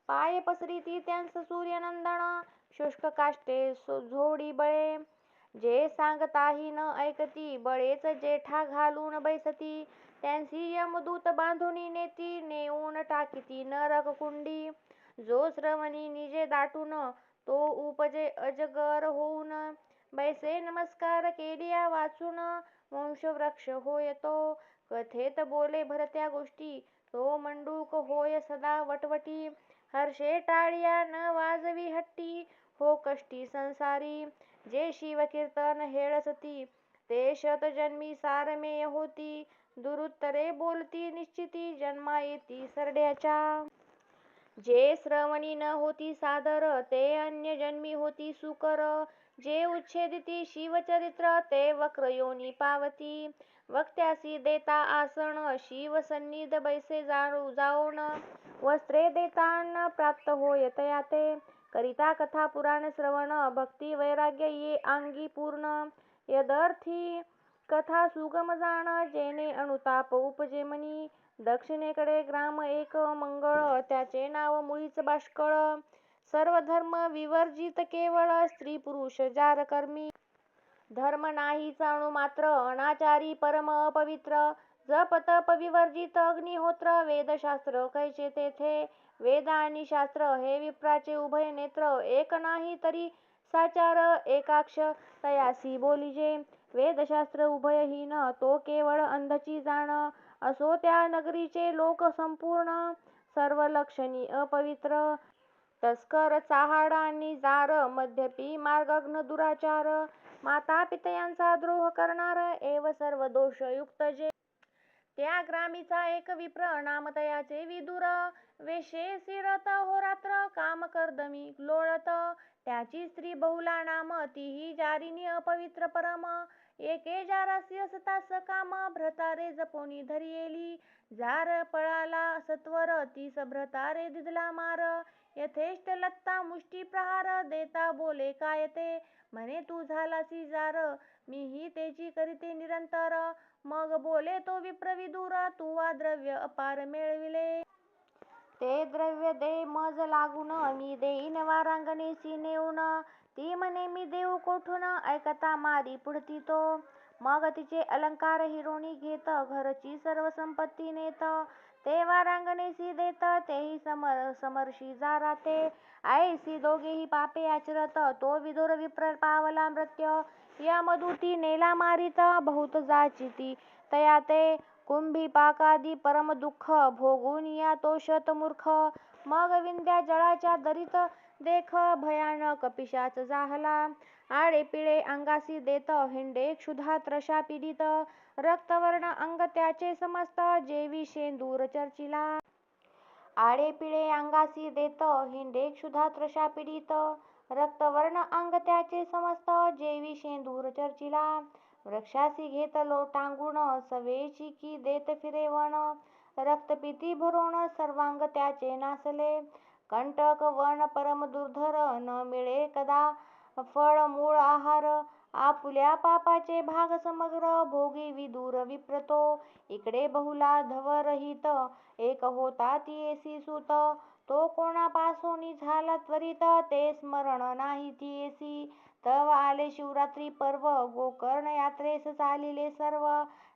पाय पसरिती त्यांस सूर्यनंदन शुष्क काष्टे झोडी बळे. जे सांगताही न ऐकती बळेच जेठा घालून बैसती. त्यांसी यमदूत बांधुनी नेती नेऊन टाकीती नरक कुंडी. जो श्रवणी निजे दाटून तो उपजे अजगर होऊन. बैसे नमस्कार केलिया वाचून वंशवृक्ष होय तो. कथेत बोले भरत्या गोष्टी तो मंडूक होय सदा वटवटी. हर्षे टाळिया न वाजवी हट्टी हो कष्टी संसारी. जे शिवकीर्तन हेळसती ते शतजन्मी सारमेय होती. दुरुत्तरे बोलती निश्चिती जन्मा येती सरड्याच्या. जे श्रवणी न होती सादर ते अन्यजन्मी होती सुकर. जे उच्छेदिती शिवचरित्र ते वक्र योनी पावती. वक्त्यासी देता आसन शिवसन्निध बैसे जाऊन. वस्त्रे देता अन्न प्राप्त होय तया ते. करिता कथा पुराण श्रवण भक्ती वैराग्य ये अंगी पूर्ण. यदर्थी कथा सुगम जाण जेणे अनुताप उपजे मनी. दक्षिणेकडे ग्राम एक मंगळ त्याचे नाव मुळीच बाष्कळ. सर्व धर्म विवर्जित केवळ स्त्री पुरुष जार कर्मी. धर्म नाही चाणू मात्र अनाचारी परम अपवित्र. जप तप विवर्जित अग्निहोत्र वेदशास्त्र कैचे तेथे. वेद आणि शास्त्र हे विप्राचे उभय नेत्र. एक नाही तरी साचार एकाक्ष तयासी बोलिजे. वेदशास्त्र उभयहीन तो केवळ अंधची जाण. असो त्या नगरीचे लोक संपूर्ण सर्व लक्षणी अपवित्र. तस्कर चहाड आणि जार मद्यपी मार्गघ्न दुराचार. माता पितयांचा द्रोह करणार एव सर्व दोष युक्त जे. त्या ग्रामीचा एक विप्र नाम तयाचे विदुर. वेशे सिरत होरात्र काम कर्दमी लोळत. त्याची स्त्री बहुला नाम तीही जारिणी अपवित्र परम. एके जारासी असता सकाम भ्रतारे जपोनी धरियेली. जार पळाला सत्वर तीस भ्रतारे दिधला मार. यथेष्ट लत्ता मुष्टी प्रहार देता बोले काय ते. म्हणे तू झालासी जार मीही तेची करीते निरंतर. मग बोले तो विप्र विदुर तू वा द्रव्य अपार मिळविले. ते द्रव्य दे मज लागून मी देईन वारांगणेसी नेऊन. ती म्हणे मी देऊ कोठून ऐकता मारी पुढती तो. मग तिचे अलंकार हिरोणी घेत घरची सर्व संपत्ती नेत. ते वारांगणेसी देत तेही समर्षी जारा ते. ऐसी दोघेही पापे आचरत तो विदुर विप्र पावला मृत्य. यमदूती नेला मारित बहुत जाचिती तया ते. कुंभीपाकादी परम दुःख भोगून या तो शतमूर्ख. मग विंध्या जळाच्या दरीत देख भयानक पिशाच जाहला. आडे पिळे अंगासी देत हिंडे क्षुधा त्रषा पीडित. रक्तवर्ण अंग त्याचे समस्त जेवी शेंदूर चर्चिला. आडे पिळे अंगासी देत हिंडे क्षुधा त्रषा पीडित. रक्तवर्ण अंग त्याचे समस्त जेवी शेंदूर चर्चिला. वृक्षासी घेतलो टांगून सवेची की देत फिरे वन. रक्तपिती भरोण सर्वांग त्याचे नासले. कंटक वन परम दुर्धर न मिळे कदा फळ मूळ आहार. आपुल्या पापाचे भाग समग्र भोगी विदूर विप्रतो. इकडे बहुला धवरहित एक होता तियेसी सूत. तो कोणापासोनी झाला त्वरित ते स्मरण नाही तियेसी. तव आले शिवरात्री पर्व गोकर्ण यात्रेस चालिले सर्व.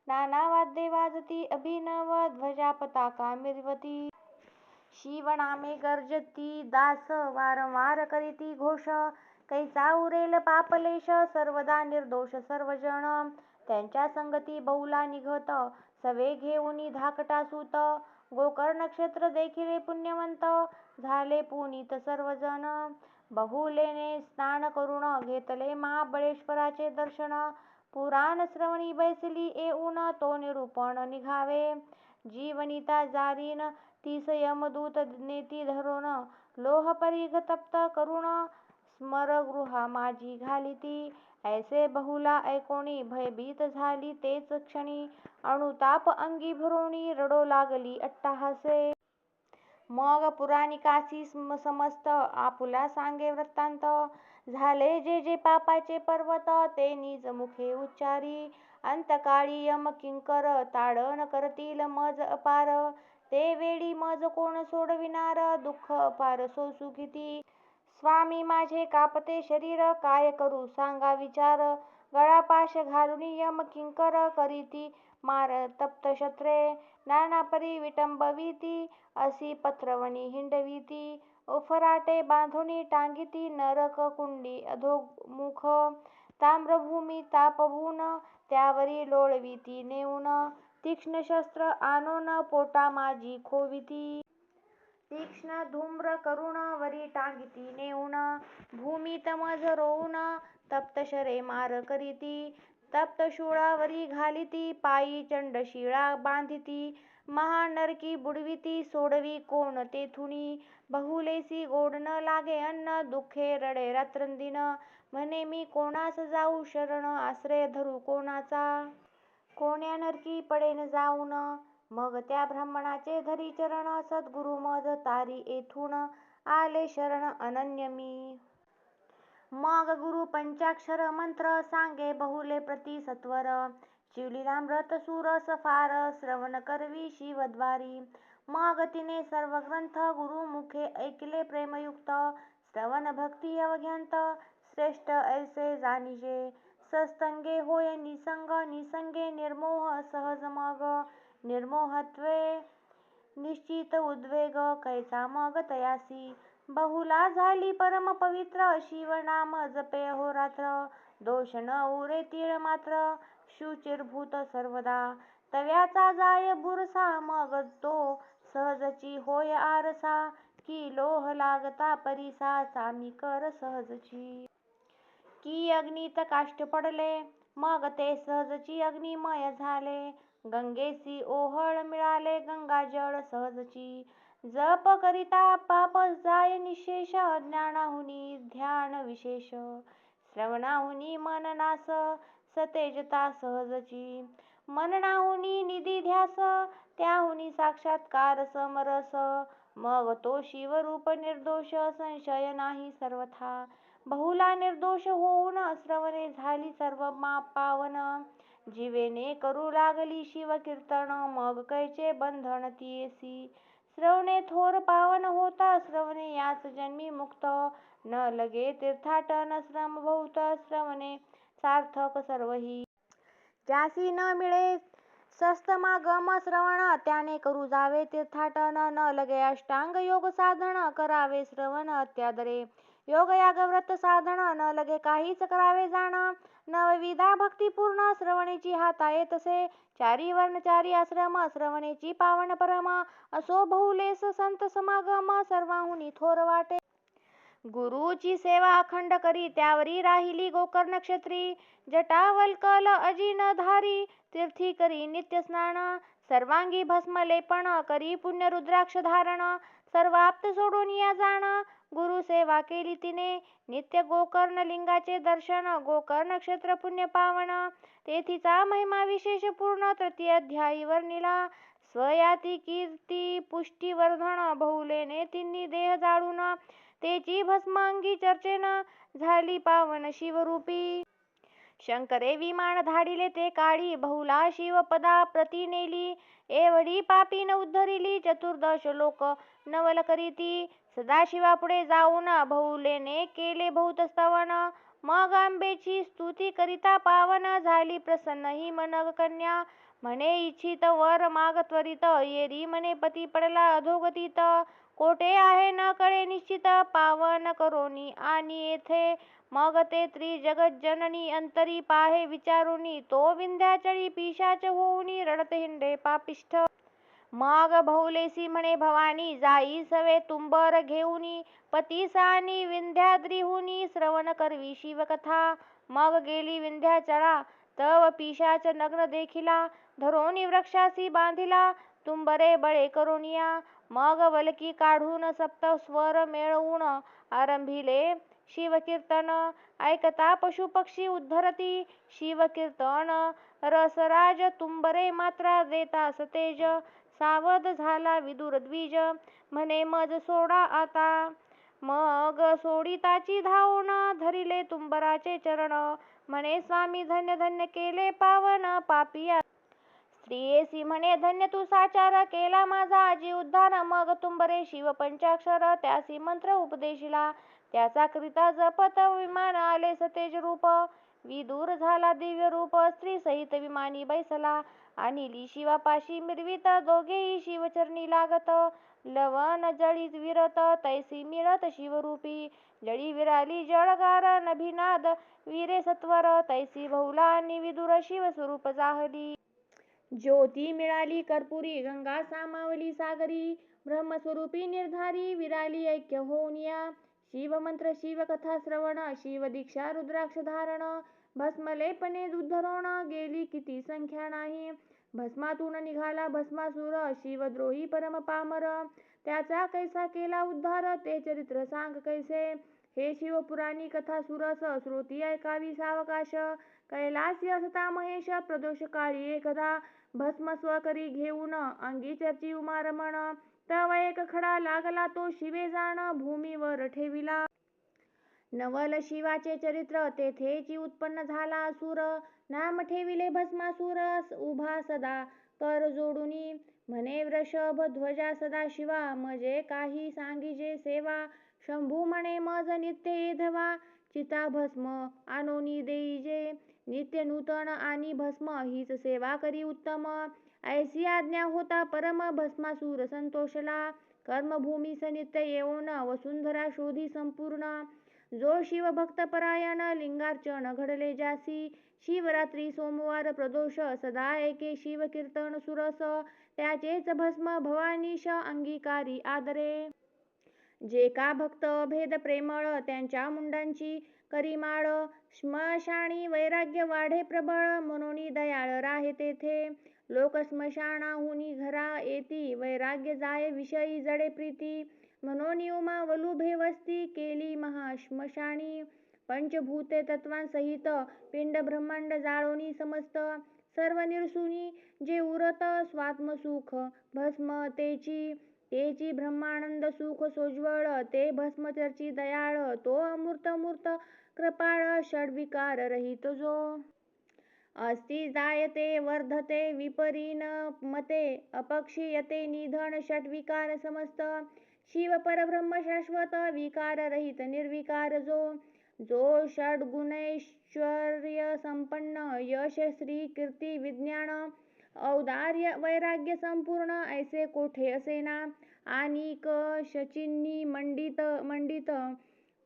नाना वाद्ये वाजती अभिनव ध्वजा पताका मिरवती. शिवनामे गर्जती दास वारंवार करीती घोष. कैचा उरेल पापलेश सर्वदा निर्दोष सर्वजण. त्यांच्या संगती बहुला निघत सवे घेऊनी धाकटा सूत. गोकर्ण क्षेत्र देखिले पुण्यवंत झाले पुनीत सर्वजण. बहुलेने स्नान करून घेतले महाबळेश्वराचे दर्शन. पुराण श्रवणी बैसली येऊन तो निरूपण निघावे. जीवनिता जारीन तीस यमदूत नेती धरून. लोहपरीघ तप्त करून स्मरगृहा माझी घालिती. ऐसे बहुला ऐकोणी भयभीत झाली तेच क्षणी. अनुताप अंगी भरोणी रडो लागली अट्टाहासे. मग पुराणिकासी समस्त आपुला सांगे वृत्तांत. झाले जे जे पापाचे पर्वत ते निज मुखे उच्चारी. अंतकाळी यम किंकर ताडण करतील मज अपार. ते वेळी मज कोण सोडविनार दुःख अपार सोसू किती. स्वामी माझे कापते शरीर काय करू सांगा विचार. गळापाश घालूनी यम किंकर करीती मार तप्त शस्त्रे. नाना परी विटंबविती असी पथरवणी हिंडविती. उफराटे बांधुनी टांगिती नरक कुंडी अधोमुख. ताम्रभूमी तापवून त्यावरी लोळविती नेऊन. तीक्ष्ण शस्त्र आणून पोटा माझी खोविती. तीक्ष्ण धूम्र करून वरी टांगिती नेऊन. भूमीत मज रोवून तप्त शरे मार करीती. तप्त शूळावरी घालिती पायी चंडशिळा बांधिती. महानरकी बुडविती सोडवी कोण तेथुनी. बहुलेसी गोड न लागे अन्न दुःखे रडे रात्रंदिन. म्हणे मी कोणास जाऊ शरण आश्रय धरू कोणाचा. कोण्या नरकी पडेन जाऊन. मग त्या ब्राह्मणाचे धरी चरण सद्गुरु मज तारी येथून. आले शरण अनन्य मी. मग गुरु पंचाक्षर मंत्र सांगे बहुले प्रति सत्वर. शिवलीलामृत सुरस फार श्रवण करवी शिवद्वारी. मग तिने सर्व ग्रंथ गुरुमुखे ऐकले प्रेमयुक्त. श्रवण भक्ती अवघ्यंत श्रेष्ठ ऐसे जाणिजे. सत्संगे होय निसंग निसंगे निर्मोह सहज मग. निर्मोहत्वे निश्चित उद्वेग कैचा मग तयासी. बहुला झाली परम पवित्र शिवनाम जपे अहोरात्र. दोष न उरे तीळ मात्र शुचिर्भूत सर्वदा. तव्याचा जाय बुरसा मग तो सहजची होय आरसा. की लोह लागता परिसा चामी कर सहजची. की अग्नीत काष्ट पडले मग ते सहजची अग्निमय झाले. गंगेसी ओहळ मिळाले गंगाजळ सहजची. जप करिता पाप जाय निशेष ज्ञानाहुनी ध्यान विशेष. श्रवणाहुनी मननास सतेजता सहजची. मननाहुनी निधी ध्यास त्याहुनी साक्षात्कार समरस. मग तो शिवरूप निर्दोष संशय नाही सर्वथा. बहुला निर्दोष होऊन श्रवणे झाली सर्व पावन. जीवेने करू लागली शिवकीर्तन मग कैचे बंधन तियेसी. श्रवणे थोर पावन होता श्रवणे याच जन्मी मुक्त. न लगे तीर्थाटन श्रम बहुत श्रवणे सार्थक सर्वही. ज्यासी न मिळे सस्तमागम श्रवण त्याने करू जावे तीर्थाटन. न लगे अष्टांग योग साधन करावे श्रवण अत्यादरे. योग याग व्रत साधन न लगे काहीच करावे जाण. नवविधा भक्तिपूर्ण श्रवणेची हाता येतसे. चारी वर्ण चारी आश्रम श्रवणेची पावन परम. असो बहुलेस संत समागम सर्वाहुनी थोर वाटे. गुरुची सेवा अखंड करी त्यावरी राहिली गोकर्ण क्षेत्री. जटावल्कल अजिनधारी तीर्थी करी नित्य स्नान. सर्वांगी भस्म लेपन करी पुण्य रुद्राक्ष धारण. सर्व आप्त सोडून या जाण गुरु सेवा केली तिने. नित्य गोकर्ण लिंगाचे दर्शन गोकर्ण क्षेत्र पुण्य पावन. तेथीचा महिमा विशेष पूर्ण तृतीय अध्यायी वर्णिला. स्वयाती कीर्ती पुष्टीवर्धन बहुलेने तिन्ही देह जाळून. तेची भस्मांगी चर्चेन झाली पावन शिवरूपी. शंकरे विमान धाडिले ते काळी, बहुला शिवपदा प्रती नेली. एवढी पापीन उद्धरिली, चतुर्दश लोक नवल करीती. सदाशिवापुढे जाऊन बहुलेने केले बहुत स्तवन. मग अंबेची स्तुती करिता पावन, झाली प्रसन्न ही मनग कन्या. म्हणे इच्छित वर माग त्वरित, येरी म्हणे पती पडला अधोगतीत. कोठे आहे न कळे निश्चित, पावन करोनी आणि येथे. मग ते त्रिजगज्जननी अंतरी पाहे विचारुनी, तो विंध्याचळी पिशाच होऊनी रडत हिंडे पापिष्ठ. मग बहुलेसी म्हणे भवानी, जाई सवे तुंबर घेऊनी. पतीसानी विंध्याद्रीहुनी, श्रवण करवी शिवकथा. मग गेली विंध्याचळा, तव पिशाच नग्न देखिला. धरोनी वृक्षासी बांधिला, तुंबरे बळे करोनिया. मग वलकी काढून सप्त स्वर मिळवून, आरंभिले शिवकीर्तन. ऐकता पशुपक्षी उद्धरती शिवकीर्तन. रसराज तुंबरे मात्रा देता सतेज. सावध झाला विदुर द्विज, म्हणे मज सोडा आता. मग सोडिताची धावून, धरिले तुंबराचे चरण. म्हणे स्वामी धन्य धन्य केले पावन, पापिया स्त्रियेसी म्हणे धन्य तू साचार. केला माझा आजी उद्धार. मग तुंबरे शिव पंचाक्षर, त्यासी मंत्र उपदेशिला. त्याचा करिता जपत विमान आले सतेज रूप. विदूर झाला दिव्य रूप, स्त्री सहित विमानी बैसला. आणिली शिवापाशी मिरवित, दोघेही शिवचरणी लागत. लवन जळीत विरत, तैसी मिळत शिवरूपी. जळी विराली जळगार, नभिनाद वीरे सत्वर. तैसी बहुला आणि विदुर शिवस्वरूप जाहली. ज्योती मिळाली कर्पुरी, गंगा सामावली सागरी. ब्रह्मस्वरूपी निर्धारी, विराली ऐक्य होऊनिया. शिवमंत्र शिवकथा श्रवण, शिवदीक्षा रुद्राक्ष धारण. भस्मलेपणे उद्धरोण, गेली किती संख्या नाही. भस्मातून निघाला भस्मासूर, शिवद्रोही परम पामर. त्याचा कैसा केला उद्धार, ते चरित्र सांग कैसे. हे शिवपुराणी कथा सुरस, श्रोती ऐकावी सावकाश. कैलासी असता महेश, प्रदोष काळी एकदा. भस्म स्वकरी घेऊन, अंगी चर्ची उमारमण. तव एक खडा लागला तो शिवे जाण, भूमीवर ठेविला. नवल शिवाचे चरित्र, तेथेची उत्पन्न झाला असुर. नाम ठेविले भस्मासूर, उभा सदा कर जोडुनी. म्हणे वृषभ ध्वजा सदाशिवा, मजे काही सांगिजे सेवा. शंभू म्हणे मज नित्य एधवा, चिता भस्म आणोनी देईजे. नित्य नूतन आणि भस्म, हीच सेवा करी उत्तम. ऐसी आज्ञा होता परम, भस्मासूर संतोषला. कर्मभूमीस नित्य येऊन, वसुंधरा शोधी संपूर्ण. जो शिवभक्त परायण, लिंगार्चन घडले जासी. शिवरात्री सोमवार प्रदोष, सदा ऐके शिवकीर्तन सुरस. त्याचेच भस्म भवानीश अंगीकारी आदरे. जे का भक्त भेद प्रेमळ, त्यांच्या मुंडांची करी माळ. स्मशानी वैराग्य वाढे प्रबळ, मनोनी दयाळ राहे तेथे. लोक स्मशानाहुनी घरा येती, वैराग्य जाय विषयी जडे प्रीती. मनोनी उमा वलुभे वस्ती, केली महाश्मशानी. पंचभूते तत्वांसहित, पिंड ब्रह्मांड जाळोनी समस्त. सर्व निरसुनी जे उरत, स्वात्मसुख भस्म तेची. तेची ब्रह्मानंद सुख सोज्वळ, ते भस्म चर्ची दयाळ. तो अमूर्त मूर्त कृपाळ, षड्विकार रहित जो. अस्ति जायते वर्धते विपरीन मते, अपक्षीयते निधन षड्विकार समस्त. शिव परब्रह्म शाश्वत, विकार रहित निर्विकार जो. जो षड्गुणैश्वर्य संपन्न, यश श्री कीर्ती विज्ञान. औदार्य वैराग्य संपूर्ण, ऐसे कोठे असेना. आणिक शचींनी मंडित,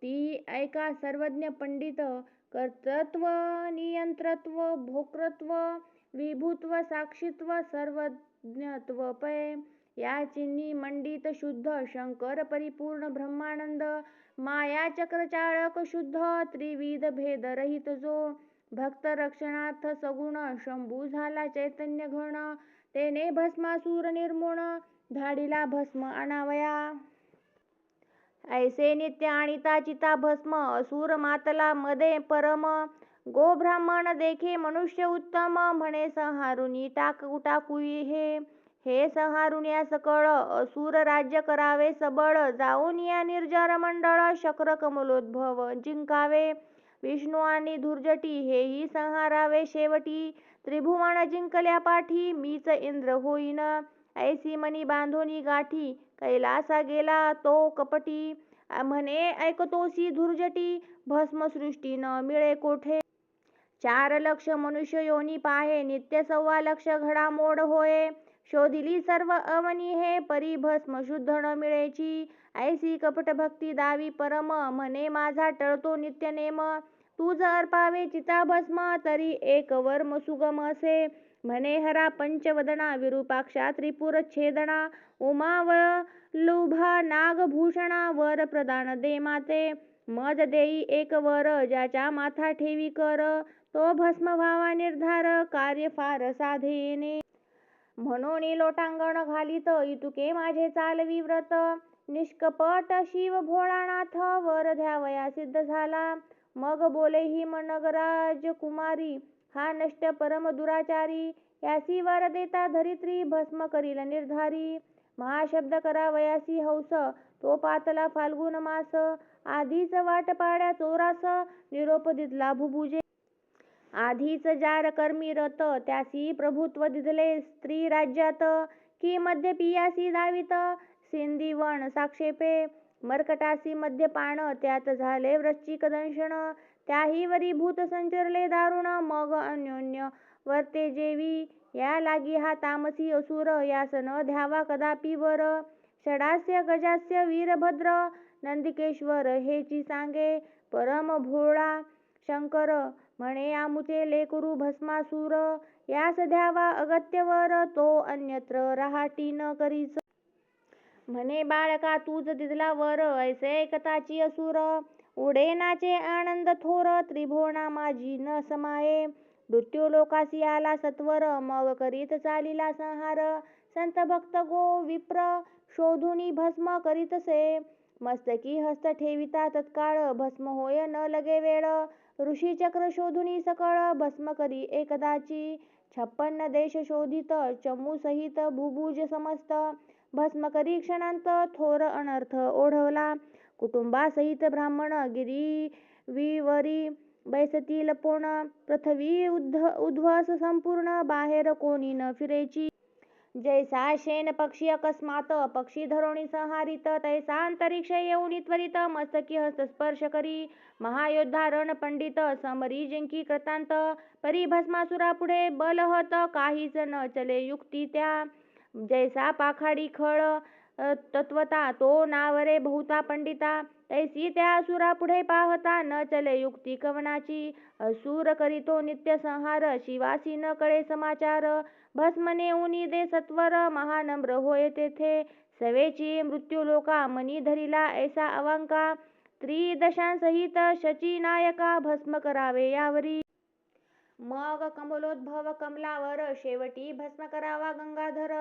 ती ऐका सर्वज्ञ पंडित. कर्तृत्व नियंत्रत्व भोक्तृत्व, विभुत्व साक्षित्व सर्वज्ञत्व पै. या चिन्ही मंडित शुद्ध, शंकर परिपूर्ण ब्रह्मानंद. माया चक्र चाळक शुद्ध, त्रिविध भेद रहित जो. भक्त रक्षणार्थ सगुण, शंभू झाला चैतन्य घन. तेने भस्मासूर निर्मूळ, धाडिला भस्म आणावया. ऐसे नित्य आणिता चिता भस्म, असुर मातला मदे परम. गो ब्राह्मण देखे मनुष्य उत्तम, म्हणे संहारुनी टाकुई हे. हे संहारुनिया सकळ, असुर राज्य करावे सबळ. जाऊनिया निर्जर मंडळ, शक्र कमलोद्भव जिंकावे. विष्णू आणि धुर्जटी हेही संहारावे शेवटी. त्रिभुवन जिंकल्या पाठी मीच इंद्र होईन, ऐसी मनी बांधोनी गाठी कैलासा गेला तो कपटी. म्हणे ऐकतोसी धुर्जटी, भस्मसृष्टी न मिळे कोठे. 4 लक्ष मनुष्य योनी पाहे, नित्य 1.25 लक्ष घडामोड होय. शोधिली सर्व अवनी हे, परी भस्म शुद्ध न मिळेची. ऐसी कपट भक्ती दावी परम, म्हणे माझा टळतो नित्य नेम. तुझ अर्पावे चिता भस्म, तरी एक वर्म सुगम असे. म्हणे हरा पंचवदना, विरूपाक्षा त्रिपुर छेदना. उमा वल्लभा नागभूषणा, वर प्रदान दे माते. मज देई एक वर, ज्याच्या माथा ठेवी कर. तो भस्म व्हावा निर्धार, कार्य फार साधेने. म्हणून लोटांगण घालीत, इतुके माझे चालवी व्रत. निष्कपट शिव भोळानाथ, वर द्यावया सिद्ध झाला. मग बोले हिमनगराज कुमारी, हा नष्ट परम दुराचारी. यासी वर देता धरित्री, भस्म करील निर्धारी. महाशब्द करावयासी हौस, तो पातला फाल्गुन मास. आधीच वाट पाड्या चोरास, निरोप दिदला भुभुजे. आधीच जार कर्मी रत, त्यासी प्रभुत्व दिधले स्त्री राज्यात. की मध्य पियासी दावित, सिंधीवण साक्षेपे. मर्कटासी मद्यपान, त्यात झाले वृश्चिक दंशन. त्याही वरी भूत संचरले दारुण, मग अन्योन्य वर्ते जेवी. या लागी हा तामसी असुर, यास न ध्यावा कदापि वर. षडास्य गजास्य वीरभद्र, नंदिकेश्वर हेची सांगे. परम भोळा शंकर, म्हणे आमुचे लेकरू भस्मासुर. यास द्यावा अगत्य वर, तो अन्यत्र राहाटी न करीच. म्हणे बाळका तूच दिदला वर, ऐसे ऐकताची असुर. उडेनाचे आनंद थोर, त्रिभुवना माझी न समाये. मृत्यू लोकासी आला सत्वर, मग करीत चालिला संहार. संत भक्त गो विप्र, शोधुनी भस्म करीतसे. मस्तकी हस्त ठेविता तत्काळ, भस्म होय न लगे वेळ. ऋषी चक्र शोधुनी सकळ, भस्म करी एकदाची. 56 देश शोधित, चमू सहित भुभुज समस्त. भस्म करी क्षणांत, थोर अनर्थ ओढवला. कुटुंबासहित ब्राह्मण गिरीवरी बैसती लपोण. पृथ्वी उध्वस संपूर्ण, बाहेर कोणी न फिरेची. जैसा शेन पक्षी अकस्मात, पक्षी धरोणी संहारित. तैसा अंतरिक्ष येऊनी त्वरित, मस्तकी हस्त स्पर्श करी. महायोद्धा रणपंडित, समरी जिंकी कृतांत. परी भस्मासुरा पुढे बलहत, काहीच न चले युक्ती त्या. जैसा पाखाडी खळ तत्वता, तो नावरे बहुता पंडिता. तैसी त्या असुरा पुढे पाहता, न चले युक्ती कवनाची. असुर करीतो नित्य संहार, शिवासी न कळे समाचार. भस्म नेऊनी दे सत्वर, महानम्र होय तेथे. सवेची मृत्यू लोका, मनी धरिला ऐसा अवांका. त्रिदशांसहित शची नायका, भस्म करावे यावरी. मग कमलोद्भव कमलावर, शेवटी भस्म करावा गंगाधर.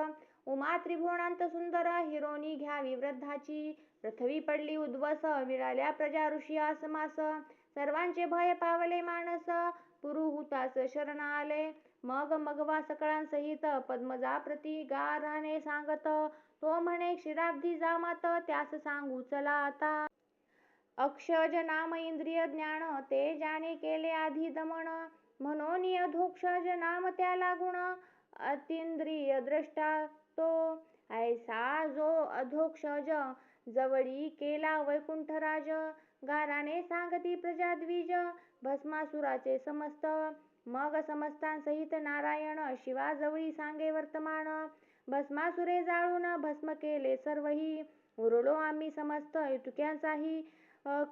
उमा त्रिभुवनांत सुंदर, हिरोनी घ्यावी वृद्धाची. पृथ्वी पडली उद्वस, मिळाल्या प्रजा ऋषी आसमास. सर्वांचे भय पावले मानस, पुरुहुतास शरण आले. मग मघवा सकळांसहित, पद्मजाप्रती गाराने सांगत. तो म्हणे क्षीराब्धी जामात, त्यास सांगू चला आता. अक्षज नाम इंद्रिय ज्ञान, ते ज्याने केले आधी दमन. म्हणून अधोक्षज नाम त्या लागुण, अतींद्रिय द्रष्टा तो. ऐसा जो अधोक्षज, जवळी केला वैकुंठराज. गाराने सांगती प्रजा द्विज, भस्मासुराचे समस्त. मग समस्तांसहित नारायण, शिवाजवळी सांगे वर्तमान. भस्मासुरे जाळून भस्म केले सर्वही, उरलो आम्ही समस्त इतुक्यांचाही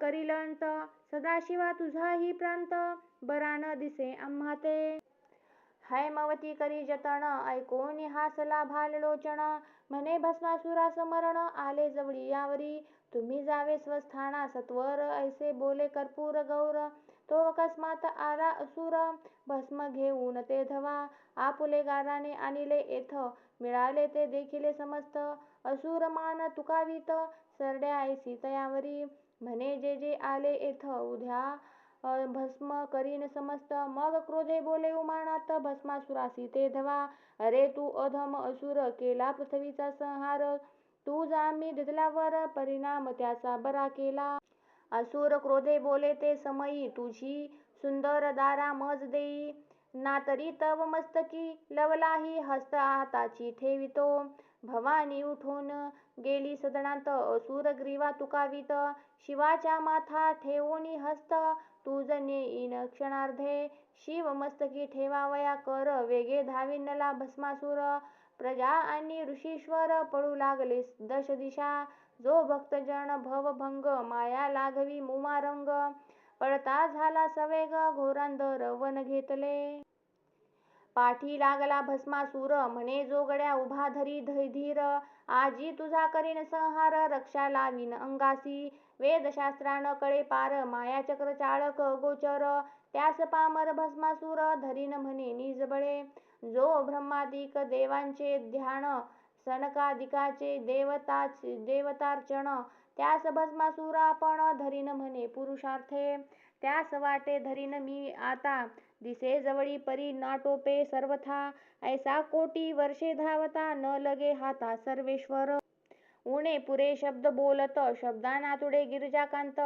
करील अंत. सदाशिवा तुझाही प्रांत, बरा न दिसे आम्हा ते. हैमवती करी जतन, ऐकून हासला भाललोचन. म्हणे भस्मासुरा समरण, आले जवळी यावरी. तुम्ही जावे स्वस्थाना सत्वर, ऐसे बोले कर्पूर गौर. तो अकस्मात आला असुर, भस्म घेऊन ते धवा. आपुले गाराने आणिले येथ, मिळाले ते देखिले समस्त. असुर मान तुकावीत, सरड्या ऐसी तयावरी. म्हणे जे जे आले येथ, उद्या भस्म करीन समस्त. मग क्रोधे बोले उमानाथ, भस्मासुरासी ते धवा. अरे तू अधम असुर, केला पृथ्वीचा संहार. तूज आम्ही दिदला वर, परिणाम त्याचा बरा केला. असुर क्रोधे बोले ते समयी, तुझी सुंदर दारा मज देई. ना तरी तव मस्तकी लवलाही हस्त हाताची ठेवितो. भवानी उठून गेली सदनात, असुर ग्रीवा तुकावित. शिवाच्या माथा ठेवोनी हस्त, तुझ नेईन क्षणार्धे. शिव मस्तकी ठेवावया कर, वेगे धाविनला भस्मासुर. प्रजा आणि ऋषीश्वर पळू लागले दश दिशा. जो भक्तजन भवभंग, माया लागवी मुमारंग. पळता झाला सवेग, घोरांदर वन घेतले. पाठी लागला भस्मासुर, म्हणे जोगड्या उभा धरी धीर. आजी तुझा करीन संहार, रक्षा लावीन अंगासी. वेदशास्त्रान कळे पार, मायाचक्र चाळक गोचर. त्यास पामर भस्मासुर, धरीन म्हणे निजबळे. जो ब्रह्मादिक देवांचे ध्यान, सनकादिकाचे देवतार्चन. त्यास भस्मासुर आपण धरीन म्हणे पुरुषार्थे. त्यास वाटे धरीन मी आता, दिसे जवळी परी नाटोपे सर्वथा. ऐसा कोटी वर्षे धावता, न लगे हाता सर्वेश्वर. उणे पुरे शब्द बोलत, शब्दा नातुडे गिरिजाकांत.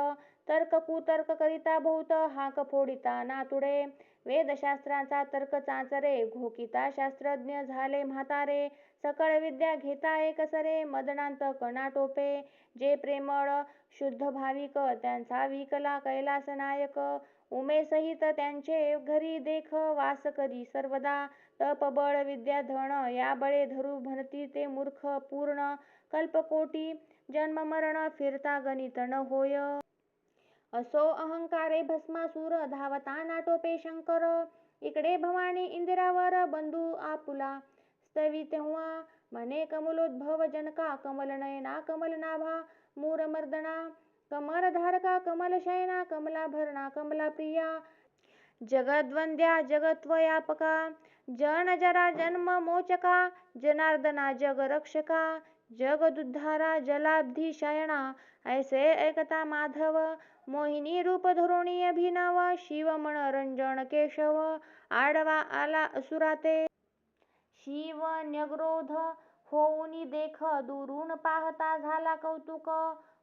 तर्क कुतर्क करिता बहुत, हाक फोडिता नातुडे. वेदशास्त्रांचा तर्क चांचरे, घोकिता शास्त्रज्ञ झाले म्हातारे. सकळ विद्या घेता एकसरे, मदनांतक नाटोपे. जे प्रेमळ शुद्ध भाविक, त्यांचा विकला कैलास नायक. उमेसहित त्यांचे घरी देख, वास करी सर्वदा. तप बळ विद्या धन, या बळे धरू म्हणती ते मूर्ख पूर्ण. कल्पकोटी जन्म मरण, फिरता गणित न होय. असो अहंकारे भस्मासुर, धावता नाटोपे शंकर. इकडे भवानी इंदिरावर, बंधू आपुला स्तवी तेव्हा. म्हणे कमलोद्भव जनका, कमलनयना कमलनाभा. मूरमर्दना कमलधारका, कमलशयना कमलाभरणा कमलाप्रिया. जगद्वंद्या जगत्व्यापका, जनजरा जन्ममोचका. जनार्दना जगरक्षका, जगदुद्धारा जलाब्धिशयना. ऐसे ऐकता माधव, मोहिनी रूप धरोणी अभिनव. शिव मनोरंजन केशव, आडवा आला असुराते. शिव न्यग्रोध होऊनी देख, दुरून पाहता झाला कौतुक.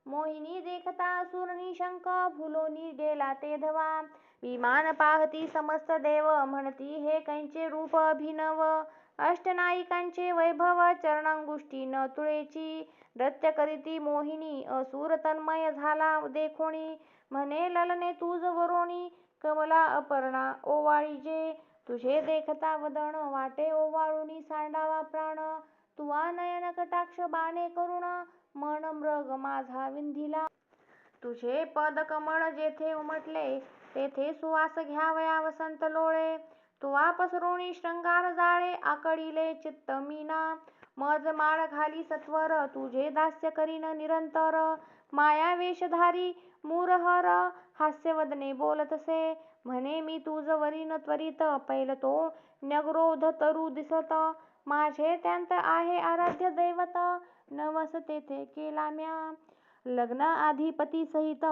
मोहिनी देखता असुर निशंक, फुलोनी गेला तेधवा. विमान पाहती समस्त देव, म्हणती हे कैंचे रूप अभिनव. अष्टनायिकांचे वैभव, चरणांगुष्टी न तुळेची. नृत्य करीती मोहिनी, असुर तन्मय झाला देखोणी. म्हणे ललने तुझ वरोणी, कमला अपर्णा ओवाळीजे. तुझे देखता वदन, वाटे ओवाळुनी सांडावा प्राण. तुवा नयन कटाक्ष बाणे करुण, मन मृग माझा विंधिला. तुझे पद कमळ जेथे उमटले, तेथे सुवास घ्यावया वसंत लोळे. तुवा पसरोणी शृंगार जाळे, आकळिले चित्त मीना. मज माळ घाली सत्वर, तुझे दास्य करीन निरंतर. माया वेशधारी मूरहर, हास्यवदने बोलतसे. म्हणे मी तुझ वरीन त्वरित, पैलतो न्यग्रोध तरु दिसत. माझे त्यांत आहे आराध्य दैवत, नवस तेथे केला म्या. लग्न आधी सहित,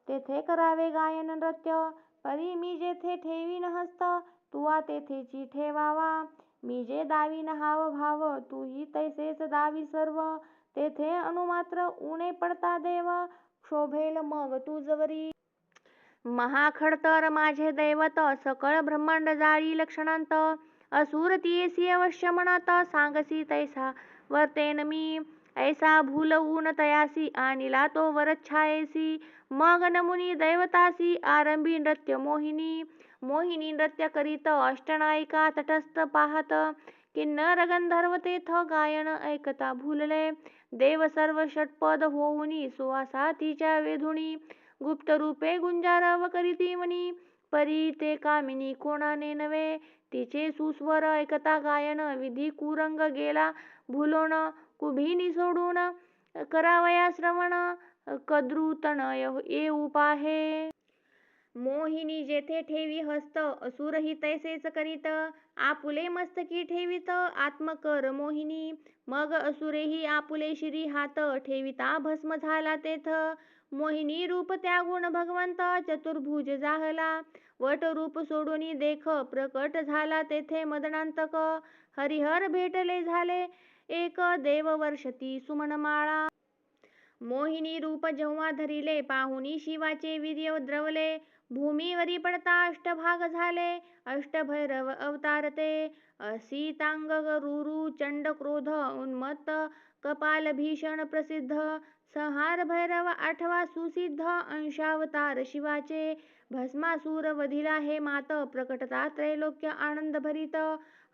तेथे करावे गायन नृत्य. परी मी जेथे ठेवीन हस्त, तुवा तेथेची ठेवावा. मी जे दावीन हाव भाव, तूही तैसेच दावी सर्व. तेथे अनुमात्र उणे पडता देव, क्षोभेल मग तुझवरी. महाखडतर माझे दैवत, सकळ ब्रह्मांड जाळी लक्षणांत. असुर तियेसी अवश्य म्हणत, सांगसी तैसा वर्तेन मी. ऐसा भूलवून तयासी, आणिला तो वरच्छायेसी. मग नमुनी दैवतासी, आरंभी नृत्य मोहिनी. मोहिनी नृत्य करीत, अष्टनायिका तटस्थ पाहत. किन्नर गंधर्व तेथ गायन ऐकता भुलले. देव सर्व षटपद होऊनी, सुवासा तिच्या वेधुणी. गुप्त रूपे गुंजारव करीती मनी, परी ते कामिनी कोणाने नव्हे. तिचे सुस्वर ऐकता गायन, विधी कुरंग गेला भुलोन. कुभिनी सोडून करावया श्रवण, कद्रुतनय येऊ पाहे. मोहिनी जेथे ठेवी हस्त, असुरही तैसेच करीत. आपुले मस्तकी ठेवीत आत्मकर मोहिनी. मग असुरेही आपुले शिरी हात, ठेविता भस्म झाला तेथ. मोहिनी रूप त्यागुण भगवंत, चतुर्भुज जाहला. वट रूप सोडूनी देख, प्रकट झाला तेथे मदनांतक. हरिहर भेटले झाले एक, देव वर्षती सुमनमाळा. मोहिनी रूप जेव्हा धरिले, पाहुनी शिवाचे वीर्य द्रवले. भूमीवरी पडता अष्टभाग झाले, अष्टभैरव अवतारते. सीतांग रुरु चंड क्रोध उन्मत्त, कपाल भीषण प्रसिद्ध. संहार भैरव आठवा सुसिद्ध, अंशावतार शिवाचे. भस्मासूर वधिला हे मात, प्रकटता त्रैलोक्य आनंद भरित.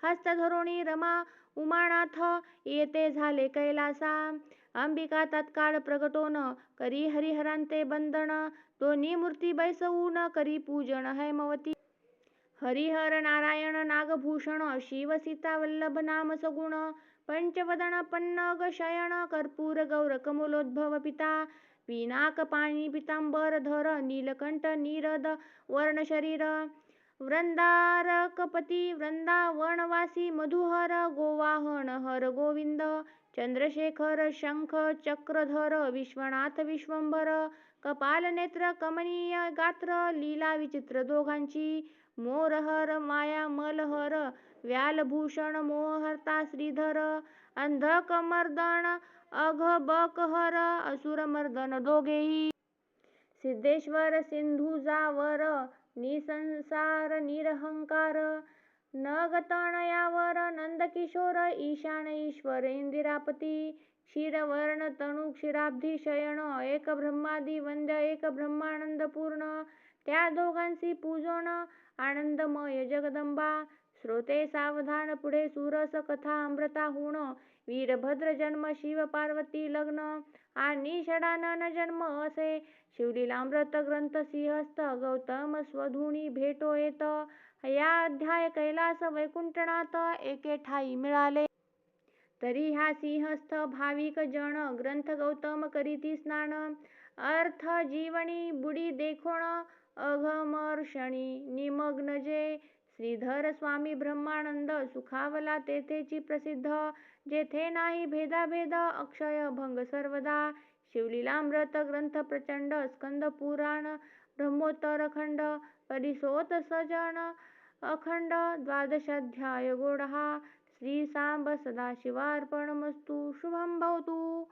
हस्त धरोणी रमा उमानाथ, येते झाले कैलासा. अंबिका तत्काळ प्रगटोन, करी हरिहरांते बंदन. दोन्ही मूर्ती बैसवून, करी पूजन हैमवती. हरिहर नारायण नागभूषण, शिव सीता वल्लभ नाम सगुण. पंचवदन पन्नग शयन, कर्पूर गौर कमलोद्भव पिता. पिनाक पाणी पितांबर धर, नीलकंठ नीरद वर्ण शरीर. वृंदारकपती वृंदावनवासी, मधुहर गोवाहन हर गोविंद. चंद्रशेखर शंख चक्रधर, विश्वनाथ विश्वंभर. कपाल नेत्र कमनीय गात्र, लीला विचित्र दोघांची. मोरहर माया मलहर, व्यालभूषण मोहहर्ता श्रीधर. अंधकमर्दन अघबकहर, असुरमर्दन दोघेही. सिद्धेश्वर सिंधुजावर, निसंसार निरहंकार. नगतनयावर नंदकिशोर, ईशान ईश्वर इंदिरापती. क्षीरवर्ण तनु क्षीराब्धी शयन, एक ब्रह्मादि वंद्य एक ब्रह्मानंद पूर्ण. त्या दोघांसी पूजन आनंदमय जगदंबा. श्रोते सावधान, पुढे सुरस कथा अमृताहून. वीरभद्र जन्म शिव पार्वती लग्न, आणि षडानन जन्म असे. शिवलीलामृत ग्रंथ सिंहस्थ, गौतम स्वधुनी भेटो येत. या अध्याय कैलास वैकुंठनाथ एके ठाई मिळाले. तरी हा सिंहस्थ भाविक जन, ग्रंथ गौतम करीती स्नान. अर्थ जीवनी बुडी देखोण, अघमर्षणी निमग्न जे. श्रीधर स्वामी ब्रह्मानंद, सुखावला तेथेची प्रसिद्ध. जेथे नाही भेदाभेद, अक्षय भंग सर्वदा. शिवलीलामृत ग्रंथ प्रचंड, स्कंद पुराण ब्रह्मोत्तर खंड. परिसोत सजन अखंड, द्वादशाध्याय गोड हा. श्री सांब सदाशिवार्पणमस्तु. शुभं भवतु.